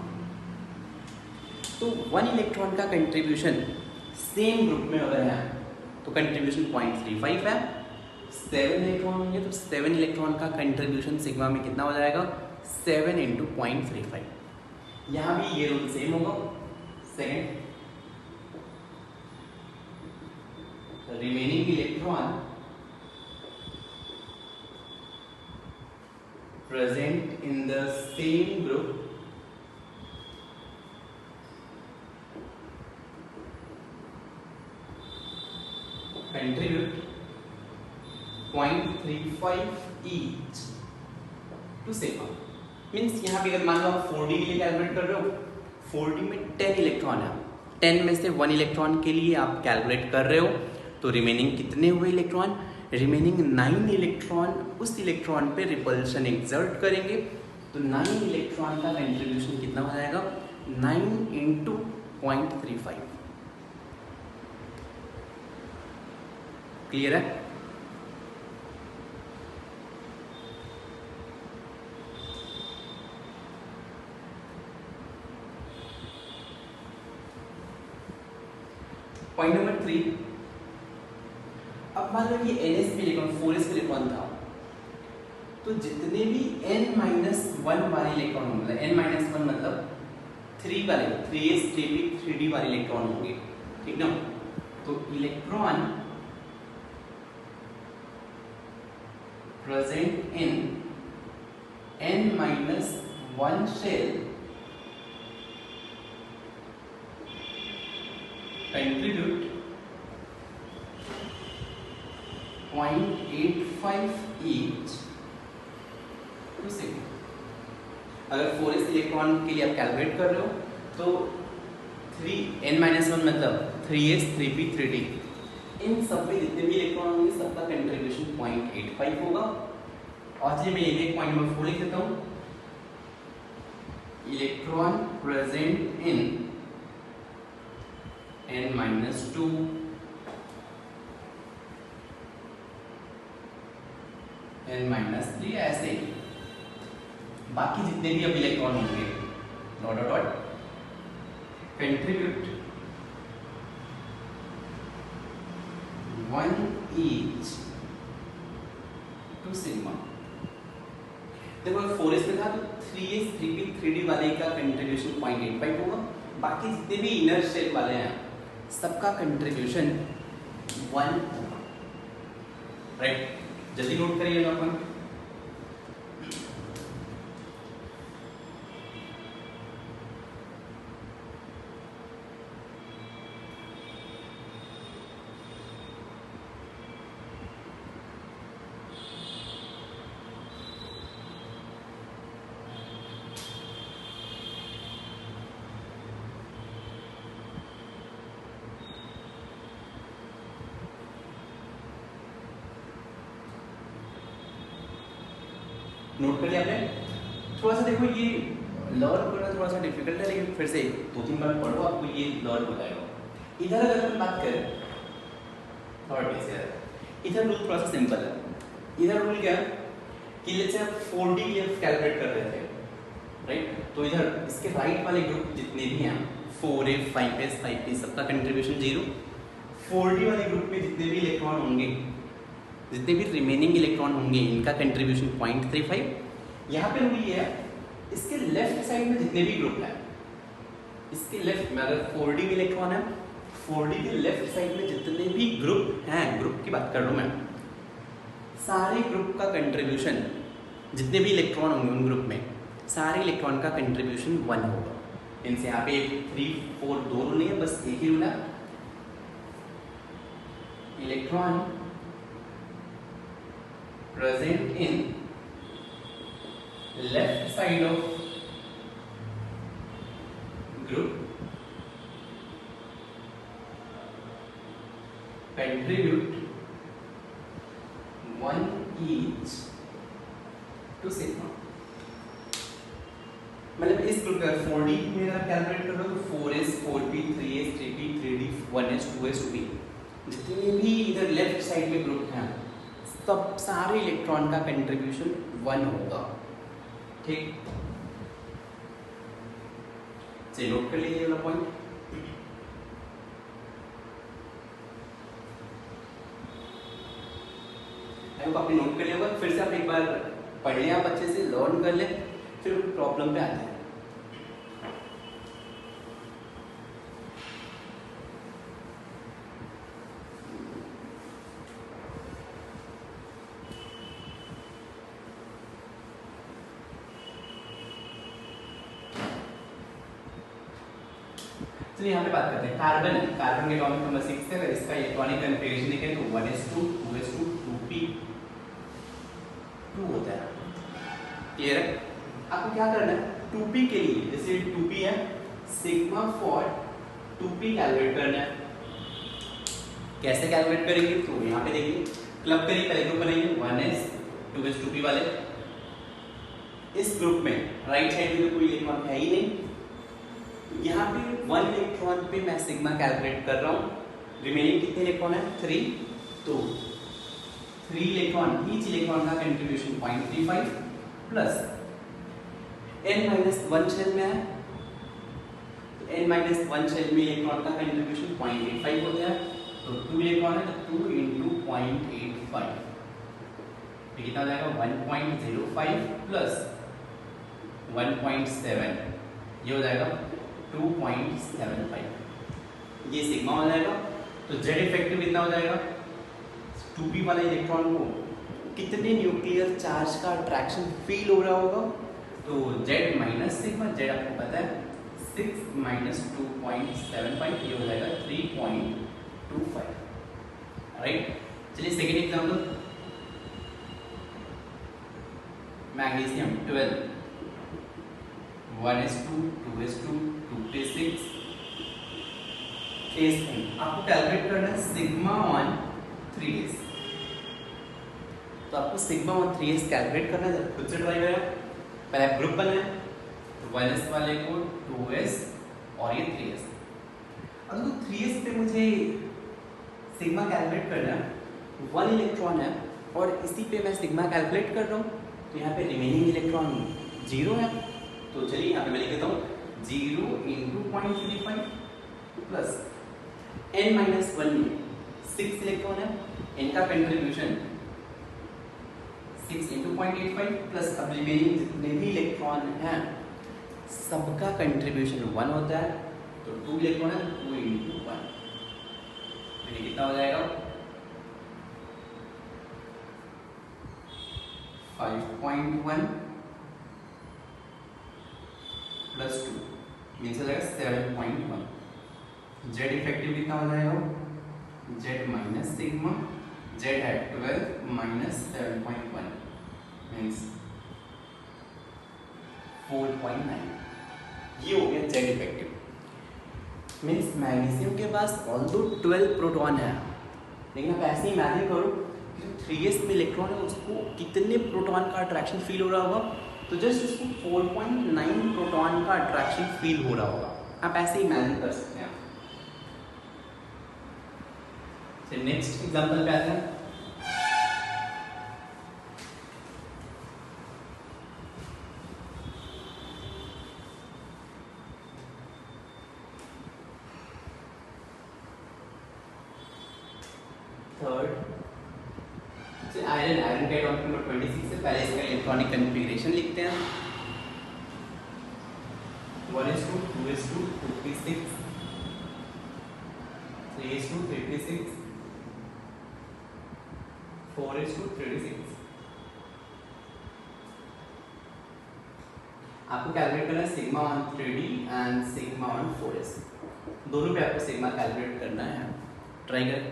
Speaker 1: तो 1 इलेक्ट्रॉन का कंट्रीब्यूशन सेम ग्रुप में अगर है तो कंट्रीब्यूशन 0.35 है, 7 इलेक्ट्रॉन होंगे तो 7 इलेक्ट्रॉन का कंट्रीब्यूशन सिग्मा में कितना हो जाएगा? 7 × 0.35। यहाँ भी ये रूल सेम होगा। Second, remaining electron present in the same group contribute 0.35 each to sigma। Means यहाँ पे अगर मान लो आप 4D के लिए कैलकुलेट कर रहे हो, 4D में 10 इलेक्ट्रॉन है, 10 में से 1 इलेक्ट्रॉन के लिए आप कैलकुलेट कर रहे हो, तो रिमेनिंग कितने हुए इलेक्ट्रॉन? रिमेनिंग 9 इलेक्ट्रॉन उस इलेक्ट्रॉन पे रिपल्शन एक्सर्ट करेंगे, तो 9 इलेक्ट्रॉन का कंट्रीब्यूशन कितना हो जाएगा? 9 × 0.35। क्लियर है? पॉइंट नंबर 3, अब मान लो ये NS पे इलेक्ट्रॉन 4s पे इलेक्ट्रॉन था, तो जितने भी n-1 वाले इलेक्ट्रॉन होंगे, n-1 मतलब 3 वाले 3s 3p 3d वाले इलेक्ट्रॉन होंगे, ठीक ना। तो electron present in n-1 shell contribute 0.85 each to sigma। अगर 4s इलेक्ट्रॉन के लिए आप कैलकुलेट कर रहे हो तो 3n-1 मतलब 3s 3p 3d, इन सब में जितने भी इलेक्ट्रॉन होंगे सबका कंट्रीब्यूशन 0.85 होगा। और चलिए मैं ये भी पॉइंट नंबर 4 लिख देता हूँ, इलेक्ट्रॉन प्रेजेंट इन n-2 n-3 ऐसे ही बाकी जितने भी अब इलेक्ट्रॉन होंगे dot dot dot contribute 1 each to sigma। देखो 4s में था तो 3s 3p 3d वाले का कंट्रीब्यूशन 0.85 होगा, बाकी जितने भी इनर शेल वाले हैं सबका कंट्रीब्यूशन 1 होगा, राइट। जल्दी नोट करिए अपन। नोट कर लिया आपने? थोड़ा सा देखो ये लर्न करना थोड़ा सा डिफिकल्ट है, लेकिन फिर से 2-3 बार पढ़ो आपको ये लर्न हो जाएगा। इधर अगर हम बात करें थर्ड केस है, इधर रूल थोड़ा सा सिंपल है। इधर रूल क्या है कि लेट्स से आप 4D के लिए कैलकुलेट कर रहे थे, राइट। तो इधर इसके राइट वाले ग्रुप जितने भी हैं 4a 5s 5p सबका कंट्रीब्यूशन 0। 4D वाले ग्रुप में जितने भी इलेक्ट्रॉन होंगे, जितने भी रिमेनिंग इलेक्ट्रॉन होंगे इनका कंट्रीब्यूशन 0.35। यहाँ पे रूल ये है, इसके लेफ्ट साइड में जितने भी ग्रुप हैं, इसके लेफ्ट में अगर 4D में इलेक्ट्रॉन है 4D के लेफ्ट साइड में जितने भी ग्रुप हैं, ग्रुप की बात कर रहा हूँ मैं, सारे ग्रुप का कंट्रीब्यूशन, जितने भी इलेक्ट्रॉन होंगे उन ग्रुप में, सारे इलेक्ट्रॉन का कंट्रीब्यूशन 1 होगा। इनसे यहाँ पे 3, 4 दो रूल नहीं है, बस एक ही रूल है। Electron present in left side of group contribute 1 each to sigma। मतलब इस ग्रुप का 4D में अगर कैलकुलेट कर लो तो 4s, 4p, 3s, 3p, 3d, 1s, 2s, 2p, जितने भी इधर लेफ्ट साइड में ग्रुप हैं सब सारे इलेक्ट्रॉन का कंट्रीब्यूशन 1 होगा। ठीक, चलिए नोट कर लीजिए वाला पॉइंट। आपने नोट कर लिया होगा, फिर से आप एक बार पढ़ लें, आप अच्छे से लर्न कर लें, फिर प्रॉब्लम पे आते हैं। चलिए यहाँ पे बात करते हैं कार्बन है। कार्बन के एटॉमिक नंबर 6 है, इसका इलेक्ट्रॉनिक कन्फिगरेशन देखें तो 1s2, 2s2, 2p, 2 होता है। क्लियर है? आपको क्या करना है, 2p के लिए, जैसे 2p है, सिग्मा फॉर 2p कैलकुलेट करना है। कैसे कैलकुलेट करेंगे तो यहाँ पे देखिए, क्लब करिए, पहले ग्रुप बनाइए 1s, 2s, 2p वाले। इस ग्रुप में राइट साइड में तो कोई इलेक्ट्रॉन है ही नहीं, यहाँ पे 1 इलेक्ट्रॉन पे मैं सिग्मा कैलकुलेट कर रहा हूँ। रिमेनिंग कितने इलेक्ट्रॉन है, 3, तो 3 इलेक्ट्रॉन, ईच इलेक्ट्रॉन का कंट्रीब्यूशन 0.35 प्लस n-1 शेल में है, तो n-1 शेल में इलेक्ट्रॉन का कंट्रीब्यूशन 0.85 होता है, तो 2 इलेक्ट्रॉन है तो 2 × 0.85, तो कितना हो जाएगा 1.05 प्लस 1.7, ये हो जाएगा 2.75, ये सिग्मा हो जाएगा। तो Z इफेक्टिव कितना हो जाएगा, 2p वाला इलेक्ट्रॉन को कितने न्यूक्लियर चार्ज का अट्रैक्शन फील हो रहा होगा, तो Z माइनस सिग्मा, Z आपको पता है 6 माइनस 2.75, ये हो जाएगा 3.25। राइट, चलिए second example, magnesium 12, 1s2, 2s2, 2p6, आपको कैलकुलेट करना है सिग्मा ऑन 3s। तो आपको सिग्मा ऑन 3s कैलकुलेट करना है, खुद से ट्राई करें। पहले ग्रुप बनना है, तो 1s वाले को 2s और ये 3s। अब तो 3s पे मुझे सिग्मा कैलकुलेट करना है, 1 इलेक्ट्रॉन है और इसी पे मैं सिग्मा कैलकुलेट कर रहा हूँ, तो यहाँ पे रिमेनिंग इलेक्ट्रॉन 0 है, तो चलिए यहाँ पे मैं लिख देता हूँ 0 × 0.35 प्लस n-1 में 6 इलेक्ट्रॉन है, इनका कंट्रीब्यूशन 6 × 0.85 प्लस अब रिमेनिंग जितने भी इलेक्ट्रॉन हैं सबका कंट्रीब्यूशन 1 होता है, तो 2 इलेक्ट्रॉन है 2 × 1, तो ये कितना हो जाएगा 5.1 प्लस 2 मीन्स हो जाएगा 7.1। Z इफेक्टिव कितना हो जाएगा, Z माइनस सिग्मा, Z है 12 माइनस 7.1 मीन्स 4.9, ये हो गया Z इफेक्टिव। मीन्स मैग्नीशियम के पास ऑल्दो 12 प्रोटॉन है, लेकिन आप ऐसे ही इमेजिन करो कि 3s में इलेक्ट्रॉन है उसको कितने प्रोटॉन का अट्रैक्शन फील हो रहा होगा, तो जस्ट उसको 4.9 प्रोटॉन का अट्रैक्शन फील हो रहा होगा। आप ऐसे इमेजिन कर सकते हैं। नेक्स्ट एग्जांपल पे आते हैं। थर्ड, आयरन का एटॉमिक नंबर 26 से पहले इसका इलेक्ट्रॉनिक कॉन्फ़िगरेशन लिखते हैं। 1s2, 2s2, 2p6, 3:3d6 4:3d6। आपको कैलकुलेट करना है sigma on 3d and sigma on 4s, दोनों पे आपको सिग्मा कैलकुलेट करना है। ट्राई करें।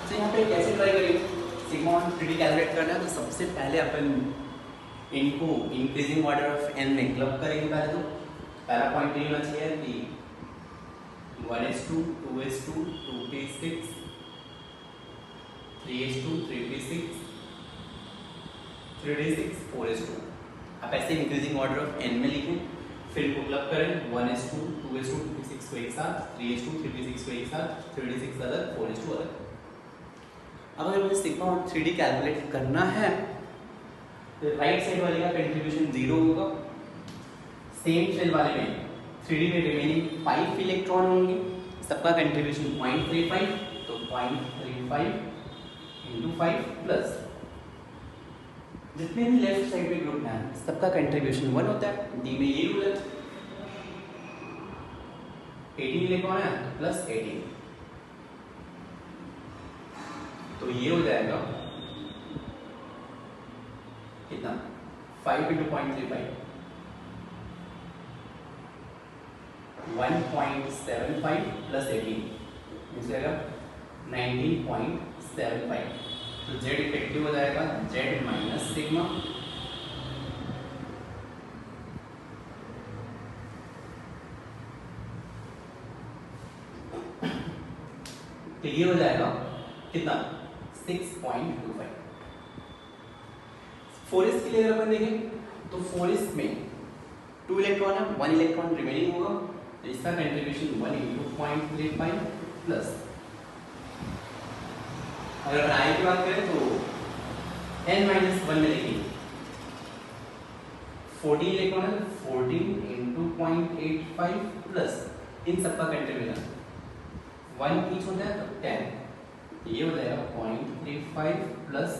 Speaker 1: तो यहाँ पे कैसे ट्राई करेंगे सिग्मा ऑन 3d कैलकुलेट करना है। तो सबसे पहले अपन इनको इंक्रीजिंग ऑर्डर ऑफ n में क्लब करेंगे। पहले तो पहला पॉइंट ये होना चाहिए कि 1:2 2:2 2:6 3:2 3:6 3:6 4:2। आप ऐसे इंक्रीजिंग ऑर्डर ऑफ n में लिखें, फिर इनको क्लब करें 1:2 2:2 2:6 को एक साथ, 3:2 3:6 को एक साथ, 3:6 अलग 4:2 अलग। अब अगर मुझे सिग्मा ऑन 3d कैलकुलेट करना है तो राइट साइड वाले का कंट्रीब्यूशन 0 होगा। सेम शेल वाले में 3d में रिमेनिंग 5 इलेक्ट्रॉन होंगे, सबका कंट्रीब्यूशन 0.35, तो 0.35 इंटू 5 प्लस जितने भी लेफ्ट साइड में ग्रुप हैं सबका कंट्रीब्यूशन 1 होता है। डी में ये रूल है 18 इलेक्ट्रॉन है तो प्लस 18, तो ये हो जाएगा कितना 5 इंटू 0.35 1.75 प्लस 18 मिल जाएगा 19.75। तो जेड इफेक्टिव हो जाएगा जेड माइनस सिग्मा तो ये हो जाएगा कितना 6.25। 4s के लिए अगर अपन देखें तो 4s में 2 इलेक्ट्रॉन है, 1 इलेक्ट्रॉन रिमेनिंग होगा, तो इसका कंट्रीब्यूशन 1 इंटू 0.35 प्लस अगर अपन आई की बात करें तो n-1 में लिखेंगे 14 इलेक्ट्रॉन है, 14 इंटू 0.85 प्लस इन सबका कंट्रीब्यूशन 1 ईच होता है तो 10, ये हो जाएगा 0.35 प्लस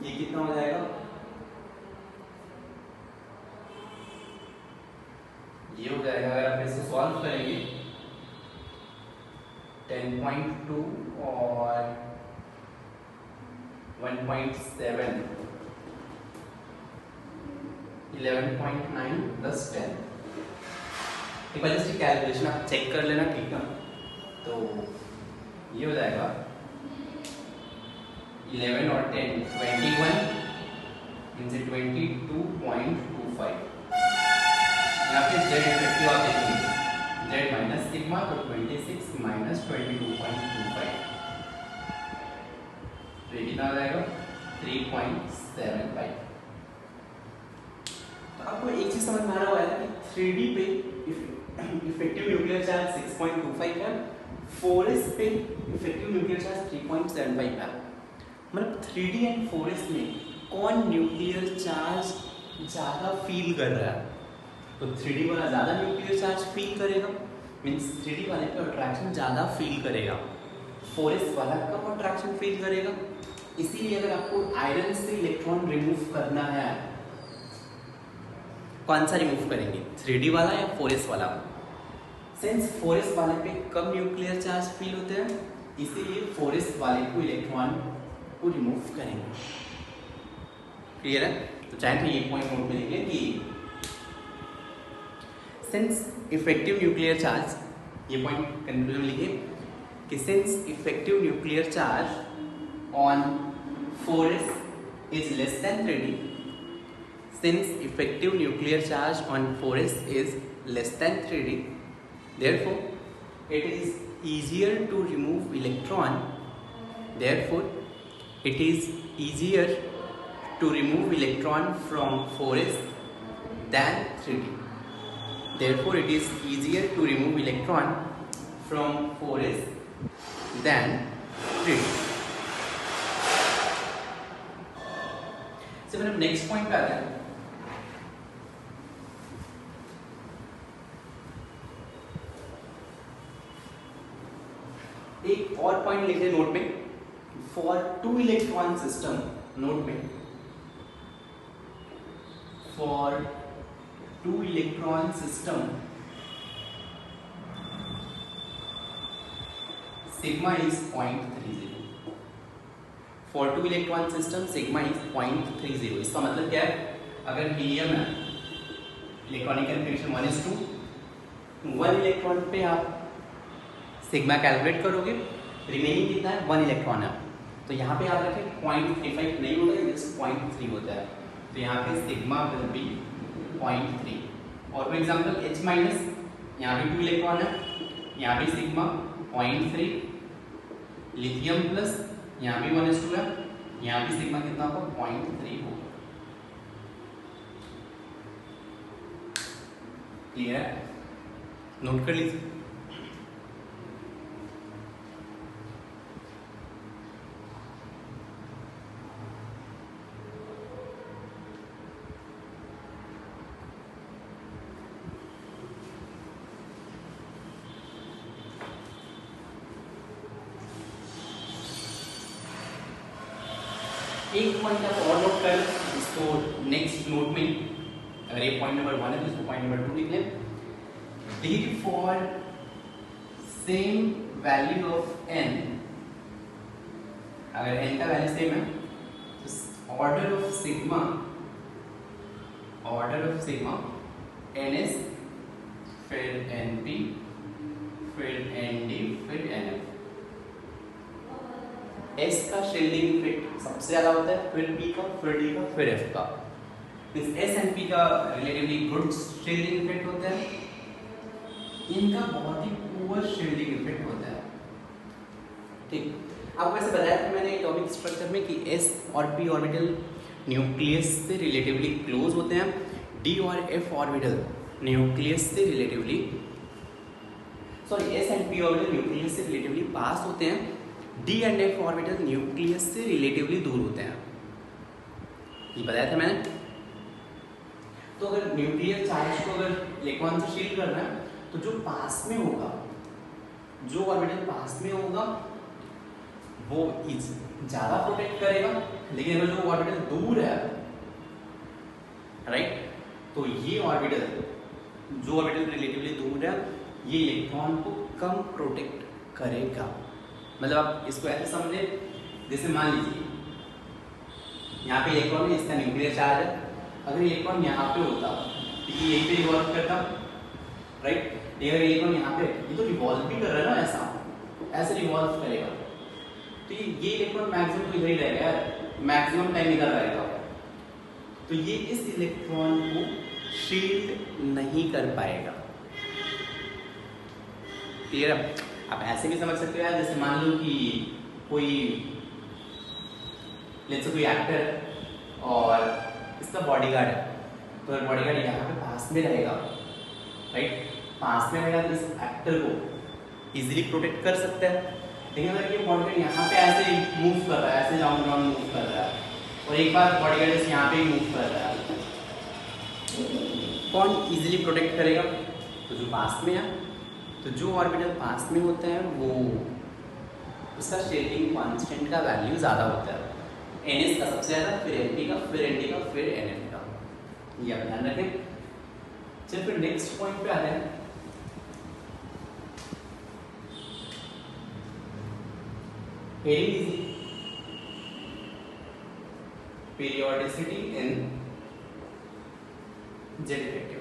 Speaker 1: ये कितना हो जाएगा, ये हो जाएगा अगर आप इसे सॉल्व करेंगे 10.2 और 1.7 11.9 प्लस 10। एक बार जस्ट कैलकुलेशन आप चेक कर लेना, ठीक है। तो ये हो जाएगा 11 और 10 21 इनसे 22.25। यहाँ पे z इफेक्टिव आप देखेंगे z माइनस सिग्मा तो 26 माइनस 22.25, तो ये कितना आ जाएगा 3.75। तो आपको एक चीज समझ में आ रहा होगा कि 3d पे इफेक्टिव न्यूक्लियर चार्ज 6.25 है, 4s पे इफेक्टिव न्यूक्लियर चार्ज 3.75 है। मतलब 3d एंड 4s में कौन न्यूक्लियर चार्ज ज़्यादा फील कर रहा है? तो 3d वाला ज़्यादा न्यूक्लियर चार्ज फील करेगा, मीन्स 3d वाले पे अट्रैक्शन ज़्यादा फील करेगा, 4s वाला कम अट्रैक्शन फील करेगा। इसीलिए अगर आपको आयरन से इलेक्ट्रॉन रिमूव करना है, कौन सा रिमूव करेंगे, 3d वाला या 4s वाला? सिंस 4s वाले पे कम न्यूक्लियर चार्ज फील होते हैं, इसीलिए 4s वाले को इलेक्ट्रॉन को रिमूव करेंगे। क्लियर है? तो चाहे तो ये पॉइंट नोट में लिखिए कि सिंस इफेक्टिव न्यूक्लियर चार्ज, ये पॉइंट कंक्लूजन लिखिए कि since effective nuclear charge on 4s is less than 3d, since effective nuclear charge on 4s is less than 3d, therefore it is easier to remove electron, therefore it is easier to remove electron from 4s than 3d। therefore it is easier to remove electron from 4s than 3d. So मैंने next point पे आते हैं। एक और point लिख लें note में, for 2 electron system, note में for 2 electron system sigma is 0.30। For 2 electron system sigma is 0.30। इसका मतलब क्या है, अगर हीलियम है, इलेक्ट्रॉनिक कन्फिग्रेशन 1:2, 1 इलेक्ट्रॉन पे आप सिग्मा कैलकुलेट करोगे, रिमेनिंग कितना है, 1 इलेक्ट्रॉन है, तो यहाँ पे याद रखें 0.35 नहीं होता है, जस्ट 0.3 होता है, तो यहाँ पे सिग्मा विल बी 0.3। और फॉर एग्जाम्पल H माइनस, यहाँ भी 2 इलेक्ट्रॉन है, यहाँ भी सिग्मा 0.3, लिथियम प्लस, यहाँ भी 1:2 है, यहाँ भी सिग्मा कितना होगा, 0.3 होगा। क्लियर है, नोट कर लीजिए। एक पॉइंट आप और नोट कर, इसको नेक्स्ट नोट में, अगर ये पॉइंट नंबर 1 है तो इसको पॉइंट नंबर 2 लिख लें। देखिए for same value of n, अगर n का वैल्यू सेम है तो ऑर्डर ऑफ सिग्मा ns, फिर np, फिर nd, फिर nf। S का शील्डिंग इफेक्ट सबसे ज्यादा होता है, फिर P का, फिर D का, फिर F का। S एंड P का रिलेटिवली गुड शील्डिंग इफेक्ट होता है, इनका बहुत ही पुअर शील्डिंग इफेक्ट होता है। ठीक, आपको वैसे बताया था मैंने एटॉमिक स्ट्रक्चर में कि S और P ऑर्बिटल न्यूक्लियस से रिलेटिवली क्लोज होते हैं, D और F ऑर्बिटल न्यूक्लियस से relatively, S and P orbital nucleus से रिलेटिवली पास होते हैं, D and F orbital nucleus से रिलेटिवली दूर होते हैं। ये बताया था मैंने। तो अगर न्यूक्लियर चार्ज को अगर इलेक्ट्रॉन से शील्ड करना है तो जो पास में होगा, जो ऑर्बिटल पास में होगा वो ज्यादा प्रोटेक्ट करेगा, लेकिन अगर जो ऑर्बिटल दूर है, राइट, तो ये ऑर्बिटल, जो ऑर्बिटल रिलेटिवली दूर है, ये इलेक्ट्रॉन को कम प्रोटेक्ट करेगा। मतलब आप इसको ऐसे समझे, जैसे मान लीजिए यहाँ पे इलेक्ट्रॉन है, इसका न्यूक्लियर चार्ज है, अगर इलेक्ट्रॉन यहाँ पे होता तो ये यहीं पे रिवॉल्व करता, राइट, अगर इलेक्ट्रॉन यहाँ पे, ये तो रिवॉल्व भी कर रहा है ना, ऐसे रिवॉल्व करेगा, तो ये इलेक्ट्रॉन मैक्सिमम तो इधर ही रहेगा यार, मैक्सिमम टाइम इधर रहेगा, तो ये इस इलेक्ट्रॉन को शील्ड नहीं कर पाएगा। क्लियर है? आप ऐसे भी समझ सकते हो यार, जैसे मान लो कि कोई, लेट्स से कोई एक्टर है और इसका बॉडीगार्ड है, तो अगर बॉडीगार्ड यहाँ पे पास में रहेगा, राइट, पास में रहेगा तो इस एक्टर को इजीली प्रोटेक्ट कर सकता है, लेकिन अगर ये बॉडीगार्ड यहाँ पे ऐसे मूव कर रहा है, ऐसे राउंड राउंड मूव कर रहा है, और एक बार बॉडीगार्ड इस यहाँ पे मूव कर रहा है, कौन इजीली प्रोटेक्ट करेगा? तो जो पास में है, तो जो ऑर्बिटल पास में होता है वो, उसका शेडिंग कांस्टेंट का वैल्यू ज़्यादा होता है, NS का सबसे ज़्यादा, फिर NP का, फिर ND का, फिर NF का, ये आप ध्यान रखें। चलिए फिर नेक्स्ट पॉइंट पे आते हैं। पीरियोडिसिटी इन जेड इफेक्टिव,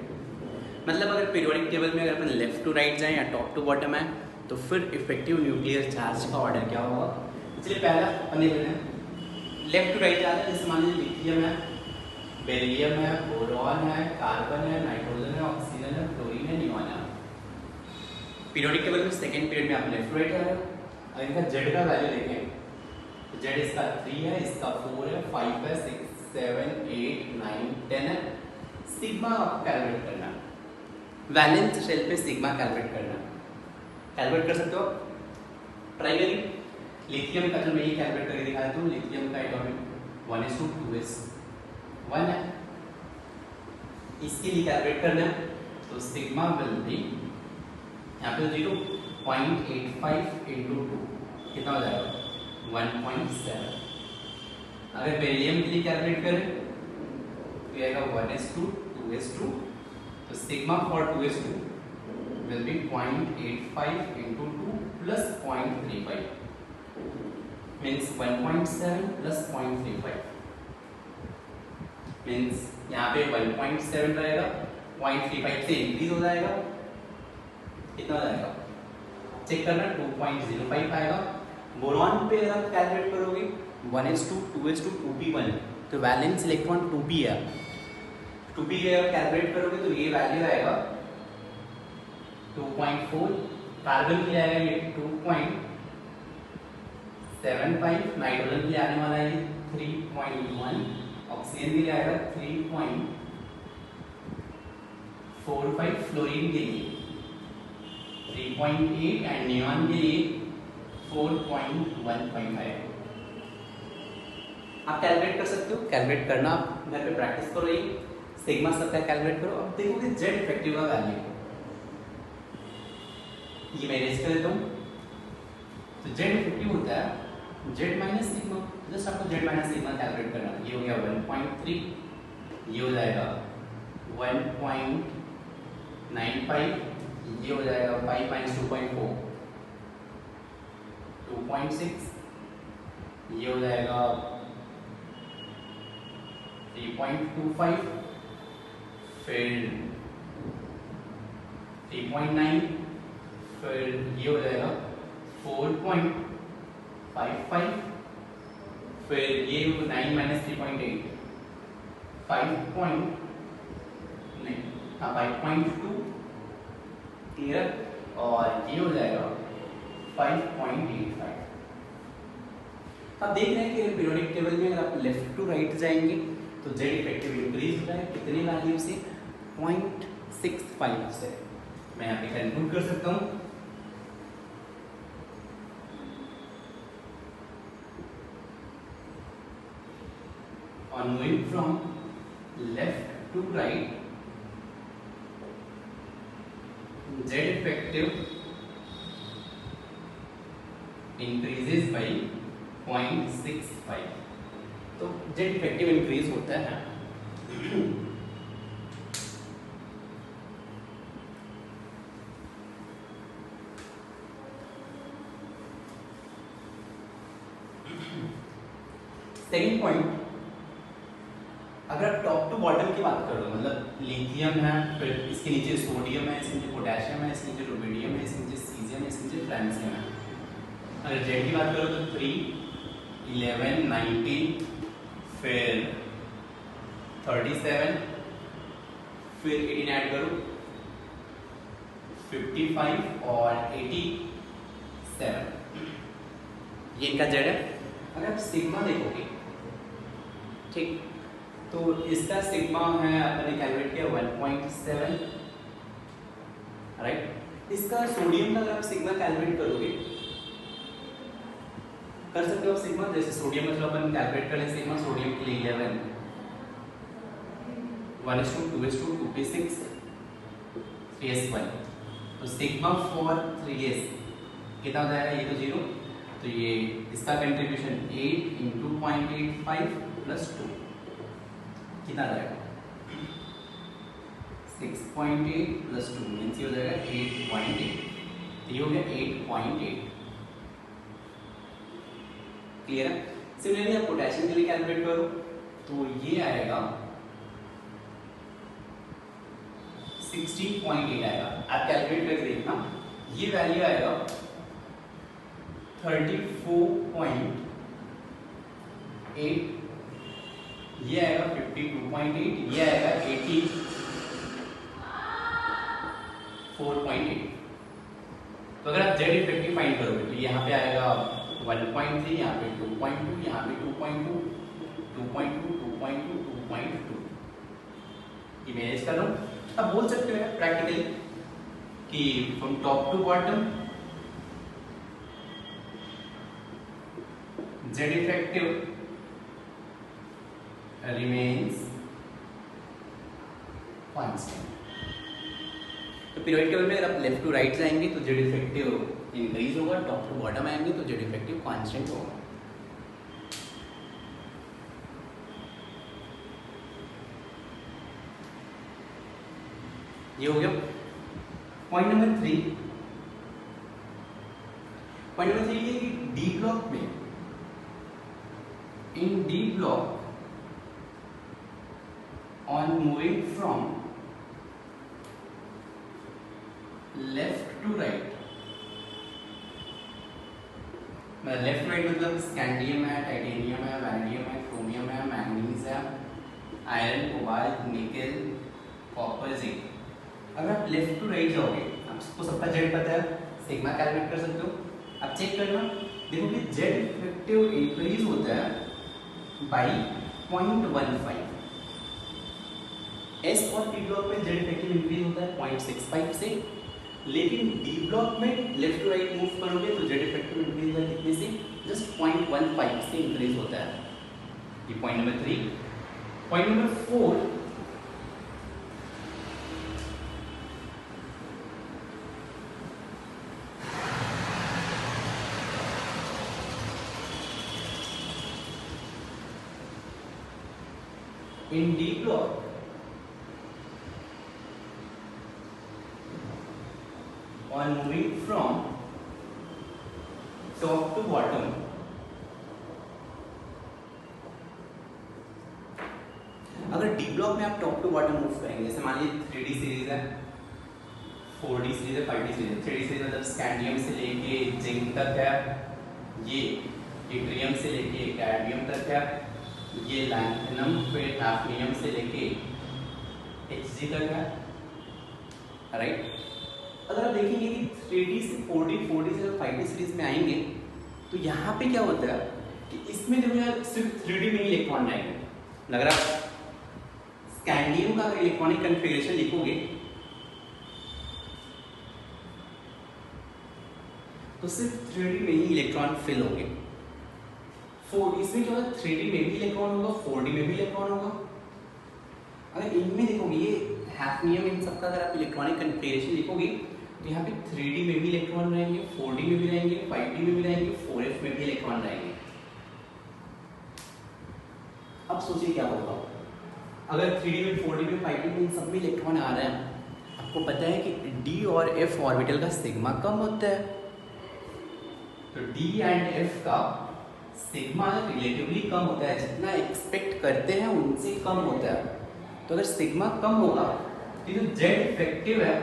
Speaker 1: मतलब अगर पीरियोडिक टेबल में अगर अपन लेफ्ट टू राइट जाएं या टॉप टू बॉटम है, तो फिर इफेक्टिव न्यूक्लियर चार्ज का ऑर्डर क्या होगा? इसलिए पहला अपन देख लेते हैं, लेफ्ट टू राइट जाता है, जैसे मान लीजिए लिथियम है, बेरिलियम है, बोरॉन है, कार्बन है, नाइट्रोजन है, ऑक्सीजन है, फ्लोरीन है, नियॉन है। पीरियोडिक टेबल में सेकंड पीरियड में आप लेफ्ट टू राइट जा रहे हो, अगर इनका जेड का वैल्यू देखें तो जेड इसका 3 है, इसका 4 है, 5 है, 6, 7, 8, 9, 10 है। सिग्मा आपको कैलकुलेट करना है, वैलेंस शेल पे सिग्मा कैलकुलेट करना, कैलकुलेट कर सकते हो। ट्राई करिए। लिथियम का जो मैं ये कैलकुलेट करके दिखाया था, लिथियम का एटॉमिक 1:2s1 है, इसके लिए कैलकुलेट करना है तो सिग्मा विल बी यहाँ पे 0.85 इंटू 2 कितना हो जाएगा 1.7। अगर बेरिलियम के लिए कैलकुलेट करें तो आएगा 1:2 2:2, तो sigma for 2:2 will be 0.85 into 2 plus 0.35 means 1.7 plus 0.35 means यहाँ पे 1.7 रहेगा, 0.35 से इंक्रीज हो जाएगा, कितना हो जाएगा चेक करना 2.05 आएगा। बोरॉन पे अगर कैलकुलेट करोगे 1:2 2:2 2p1 तो वैलेंस इलेक्ट्रॉन 2p है, 2p अगर कैलकुलेट करोगे तो ये वैल्यू आएगा 2.4, कार्बन के लिए आएगा ये 2.75, नाइट्रोजन के लिए आने वाला है 3.1, ऑक्सीजन के लिए आएगा 3.45, फ्लोरीन के लिए 3.8 एंड नियॉन के लिए 4.15 आएगा। आप कैलकुलेट कर सकते हो, कैलकुलेट करना आप घर पे प्रैक्टिस करो, ये सिग्मा सबका कैलकुलेट करो। अब देखोगे जेड इफेक्टिव का वैल्यू, ये मैं इरेज कर देता हूँ। तो जेड इफेक्टिव होता है जेड माइनस सिग्मा, जस्ट आपको जेड माइनस सिग्मा कैलकुलेट करना। ये हो गया 1.3, ये हो जाएगा 1.95, ये हो जाएगा 5 माइनस 2.4 2.6, ये हो जाएगा 3.25, फिर 3.9, फिर ये हो जाएगा 4.55, फिर ये 9 माइनस 3.8 5.2 क्लियर, और ये हो जाएगा 5.85। अब देख रहे हैं कि पीरियोडिक टेबल में अगर आप लेफ्ट टू राइट जाएंगे तो जेड इफेक्टिव इंक्रीज होता है कितने वैल्यू से 0.65 से। मैं यहाँ पे कंक्लूड कर सकता हूँ on moving from left to right, Z effective increases by 0.65, तो Z effective increase होता है। सेकेंड पॉइंट, अगर टॉप टू बॉटम की बात करो, मतलब लिथियम है, फिर इसके नीचे सोडियम है, इसके नीचे पोटेशियम है, इसके नीचे रुबिडियम है, इसके नीचे सीजियम है, इसके नीचे फ्रांसियम है। अगर जेड की बात करो तो 3 11 19, फिर 37, फिर 18 ऐड करो 55 और 87, ये इनका जेड है। अगर आप सिग्मा देखोगे, ठीक, तो इसका सिग्मा है आपने कैलकुलेट किया 1.7, राइट। इसका सोडियम का अगर आप सिग्मा कैलकुलेट करोगे, कर सकते हो आप सिग्मा, जैसे सोडियम का अपन कैलकुलेट कर लें सिग्मा, सोडियम के लिए 11 1:2 2:2 2p6 3s1, तो सिग्मा फॉर 3s कितना हो जाएगा, ये तो 0, तो ये इसका कंट्रीब्यूशन 8 इंटू 0.85 प्लस 2 कितना आ जाएगा 6.8 प्लस 2 मीन्स ये हो जाएगा 8.8, ये हो गया 8.8, क्लियर है। सिमिलरली आप पोटेशियम के लिए कैलकुलेट करो तो ये आएगा 16.8 आएगा। आप कैलकुलेट करके देखना, ये वैल्यू आएगा 34.8, ये आएगा 52.8, ये आएगा 84.8। तो अगर आप जेड इफेक्टिव फाइंड करोगे तो यहाँ पे आएगा 1.3, यहाँ पे 2.2, यहाँ पे 2.2 2.2 2.2 2.2, इमेज कर रहा हूँ। अब बोल सकते हो प्रैक्टिकली कि from top to bottom Z effective remains constant। तो पीरियोडिक टेबल में अगर आप लेफ्ट टू राइट जाएंगे तो Z effective इंक्रीज होगा, टॉप टू बॉटम आएंगे तो Z effective कांस्टेंट होगा। ये हो गया पॉइंट नंबर 3। पॉइंट नंबर 3 ये कि डी ब्लॉक में, in D block on moving from left to right, मतलब लेफ्ट राइट मतलब स्कैंडियम है, टाइटेनियम है, वैनेडियम है, क्रोमियम है, मैंगनीज है, iron, cobalt, nickel, copper, zinc. अगर आप लेफ्ट टू राइट जाओगे, आपको सबका जेड पता है, सिग्मा कैलकुलेट कर सकते हो। अब चेक करना, देखो कि जेड इफेक्टिव इंक्रीज होता है बाई 0.15। एस और पी ब्लॉक में जेड इफेक्टिव इंक्रीज होता है 0.65 से, लेकिन डी ब्लॉक में लेफ्ट टू राइट मूव करोगे तो जेड इफेक्टिव इंक्रीज होता है कितने से, जस्ट 0.15 से इंक्रीज होता है। ये point number 3। Point number 4, in D block on moving from top to bottom, अगर डी ब्लॉक में आप टॉप टू बॉटम मूव करेंगे, जैसे मान लीजिए 3D सीरीज है, 4D सीरीज है, 5D सीरीज है। 3D सीरीज मतलब स्कैंडियम से लेके जिंक तक है, ये इट्रियम से लेके कैडमियम तक है, ये लैंथेनम फिर हैफनियम से लेके Hg तक है, राइट। अगर आप देखेंगे कि 3D से 4D, 4D से 5D सीरीज में आएंगे तो यहाँ पे क्या होता है कि इसमें देखो यार सिर्फ 3D में ही इलेक्ट्रॉन आएंगे। अगर आप स्कैंडियम का इलेक्ट्रॉनिक कन्फिगरेशन लिखोगे तो सिर्फ 3D में ही इलेक्ट्रॉन फिल होंगे। इसमें क्या होगा, 3D में भी इलेक्ट्रॉन होगा, 4D में भी इलेक्ट्रॉन होगा। अगर इनमें देखोगे ये हैफनियम, इन सबका अगर आप इलेक्ट्रॉनिक कन्फिगरेशन लिखोगे तो यहाँ पे 3D में भी इलेक्ट्रॉन रहेंगे, 4D में भी रहेंगे, 5D में भी रहेंगे, 4F में भी इलेक्ट्रॉन रहेंगे। अब सोचिए क्या होगा अगर 3D में, 4D में, 5D में इन सब में इलेक्ट्रॉन आ रहे हैं। आपको पता है कि D और F ऑर्बिटल का सिग्मा कम होता है, तो D एंड F का सिग्मा रिलेटिवली कम होता है, जितना एक्सपेक्ट करते हैं उनसे कम होता है। तो अगर सिग्मा कम होगा तो जो जेड इफेक्टिव है,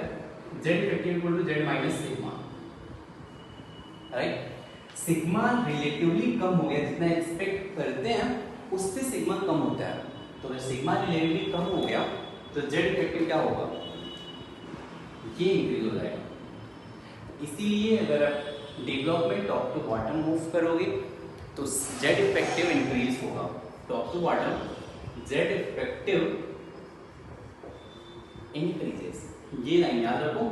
Speaker 1: Z effective equal to Z minus sigma, right. Sigma relatively कम हो गया, जितना एक्सपेक्ट करते हैं उससे सिग्मा कम होता है। तो अगर सिग्मा रिलेटिवली कम हो गया तो जेड इफेक्टिव क्या होगा, ये इंक्रीज हो जाएगा। इसीलिए अगर आप डी ब्लॉक में टॉप टू बॉटम मूव करोगे तो जेड इफेक्टिव इंक्रीज होगा, top to bottom Z effective increases. ये लाइन याद रखो।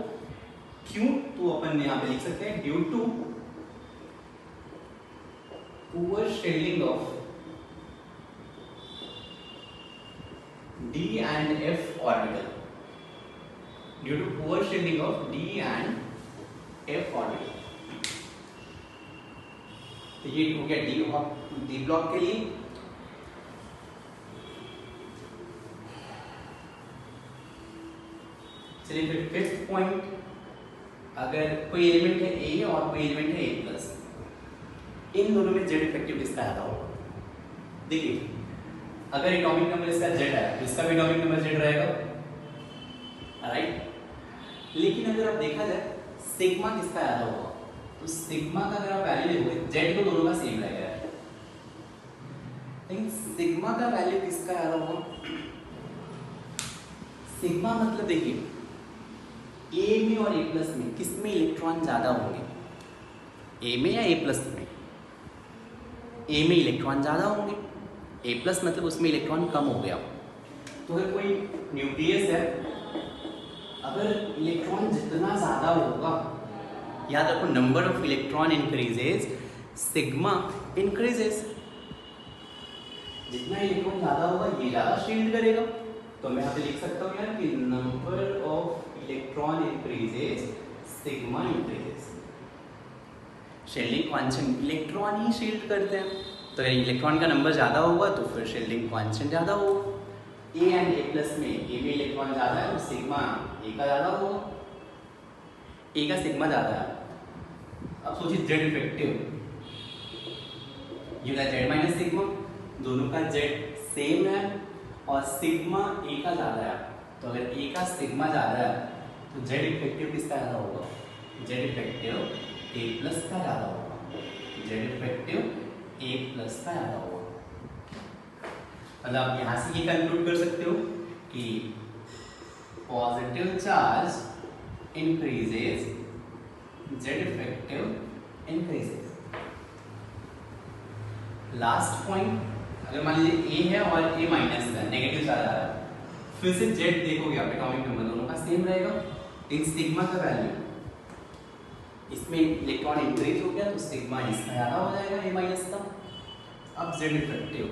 Speaker 1: क्यों, तो अपन यहां पे लिख सकते हैं due to poor shielding of D and F orbital, due to poor shading of D and F orbital। तो ये हो गया डी ब्लॉक के लिए। चलिए फिर फिफ्थ पॉइंट, अगर कोई एलिमेंट है A और कोई एलिमेंट है A+, इन दोनों में जेड इफेक्टिव किसका ज्यादा होगा। देखिए अगर एटॉमिक नंबर इसका जेड है तो इसका भी एटॉमिक नंबर जेड रहेगा, राइट। लेकिन अगर आप देखा जाए सिग्मा किसका ज्यादा होगा, तो सिग्मा का अगर आप वैल्यू देखोगे, जेड तो दोनों का सेम रहेगा, लेकिन सिग्मा का वैल्यू किसका ज्यादा होगा। सिग्मा मतलब देखिए ए में और A+ में किसमें इलेक्ट्रॉन ज्यादा होंगे, ए में या A+ में। ए में इलेक्ट्रॉन ज्यादा होंगे, A+ मतलब उसमें इलेक्ट्रॉन कम हो गया, तो तो अगर कोई न्यूक्लियस है, अगर इलेक्ट्रॉन जितना ज्यादा होगा, याद रखो number of electron increases sigma increases, जितना इलेक्ट्रॉन ज्यादा होगा ये ज्यादा शील्ड करेगा। तो मैं यहाँ पे लिख सकता हूँ यार कि number of electron increases sigma increases. Shielding quantity electron he shield करते हैं, तो अगर इलेक्ट्रॉन का नंबर ज़्यादा होगा तो फिर शील्डिंग क्वांटिटी ज़्यादा होगा। ए एंड ए प्लस में ए में इलेक्ट्रॉन ज़्यादा है तो सिग्मा ए का ज़्यादा होगा, ए का सिग्मा ज़्यादा है। अब सोचिए जेड इफेक्टिव, ये जेड माइनस सिग्मा, दोनों का जेड सेम है और सिग्मा ए का ज़्यादा है, तो अगर ए का सिग्मा ज़्यादा है तो जेड इफेक्टिव किसका ज़्यादा होगा? जेड इफेक्टिव ए प्लस का ज़्यादा होगा, जेड इफेक्टिव ए प्लस का ज़्यादा होगा। मतलब आप यहाँ से ये कंक्लूड कर सकते हो कि positive charge increases, Z effective increases. Last point, अगर मान लीजिए ए है और ए माइनस है, नेगेटिव चार्ज आ रहा है, फिर से जेड देखोगे आप एटॉमिक नंबर दोनों का सेम रहेगा, इन सिग्मा का वैल्यू, इसमें इलेक्ट्रॉन इंक्रीज हो गया तो सिग्मा इसका ज़्यादा हो जाएगा ए माइनस का। अब जेड इफेक्टिव,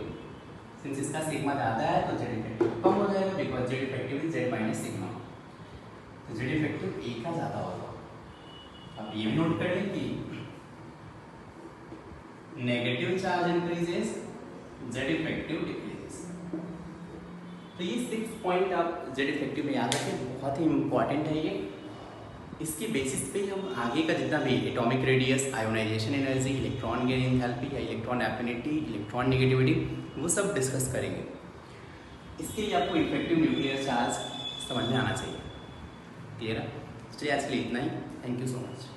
Speaker 1: सिंस इसका सिग्मा ज़्यादा है तो जेड इफेक्टिव कम हो जाएगा, because Z effective is Z minus sigma, तो जेड इफेक्टिव ए का ज़्यादा होगा। अब ये भी नोट कर लें कि negative charge increases, Z effective decreases. तो ये 6 पॉइंट आप जेड इफेक्टिव में याद रखें, बहुत ही इंपॉर्टेंट है ये। इसके बेसिस पे हम आगे का जितना भी atomic radius, ionization energy, electron gain enthalpy या इलेक्ट्रॉन एफिनिटी, इलेक्ट्रॉन नेगेटिविटी, वो सब डिस्कस करेंगे। इसके लिए आपको इफेक्टिव न्यूक्लियर चार्ज समझ में आना चाहिए। क्लियर है? चलिए आज के लिए इतना ही। Thank you so much.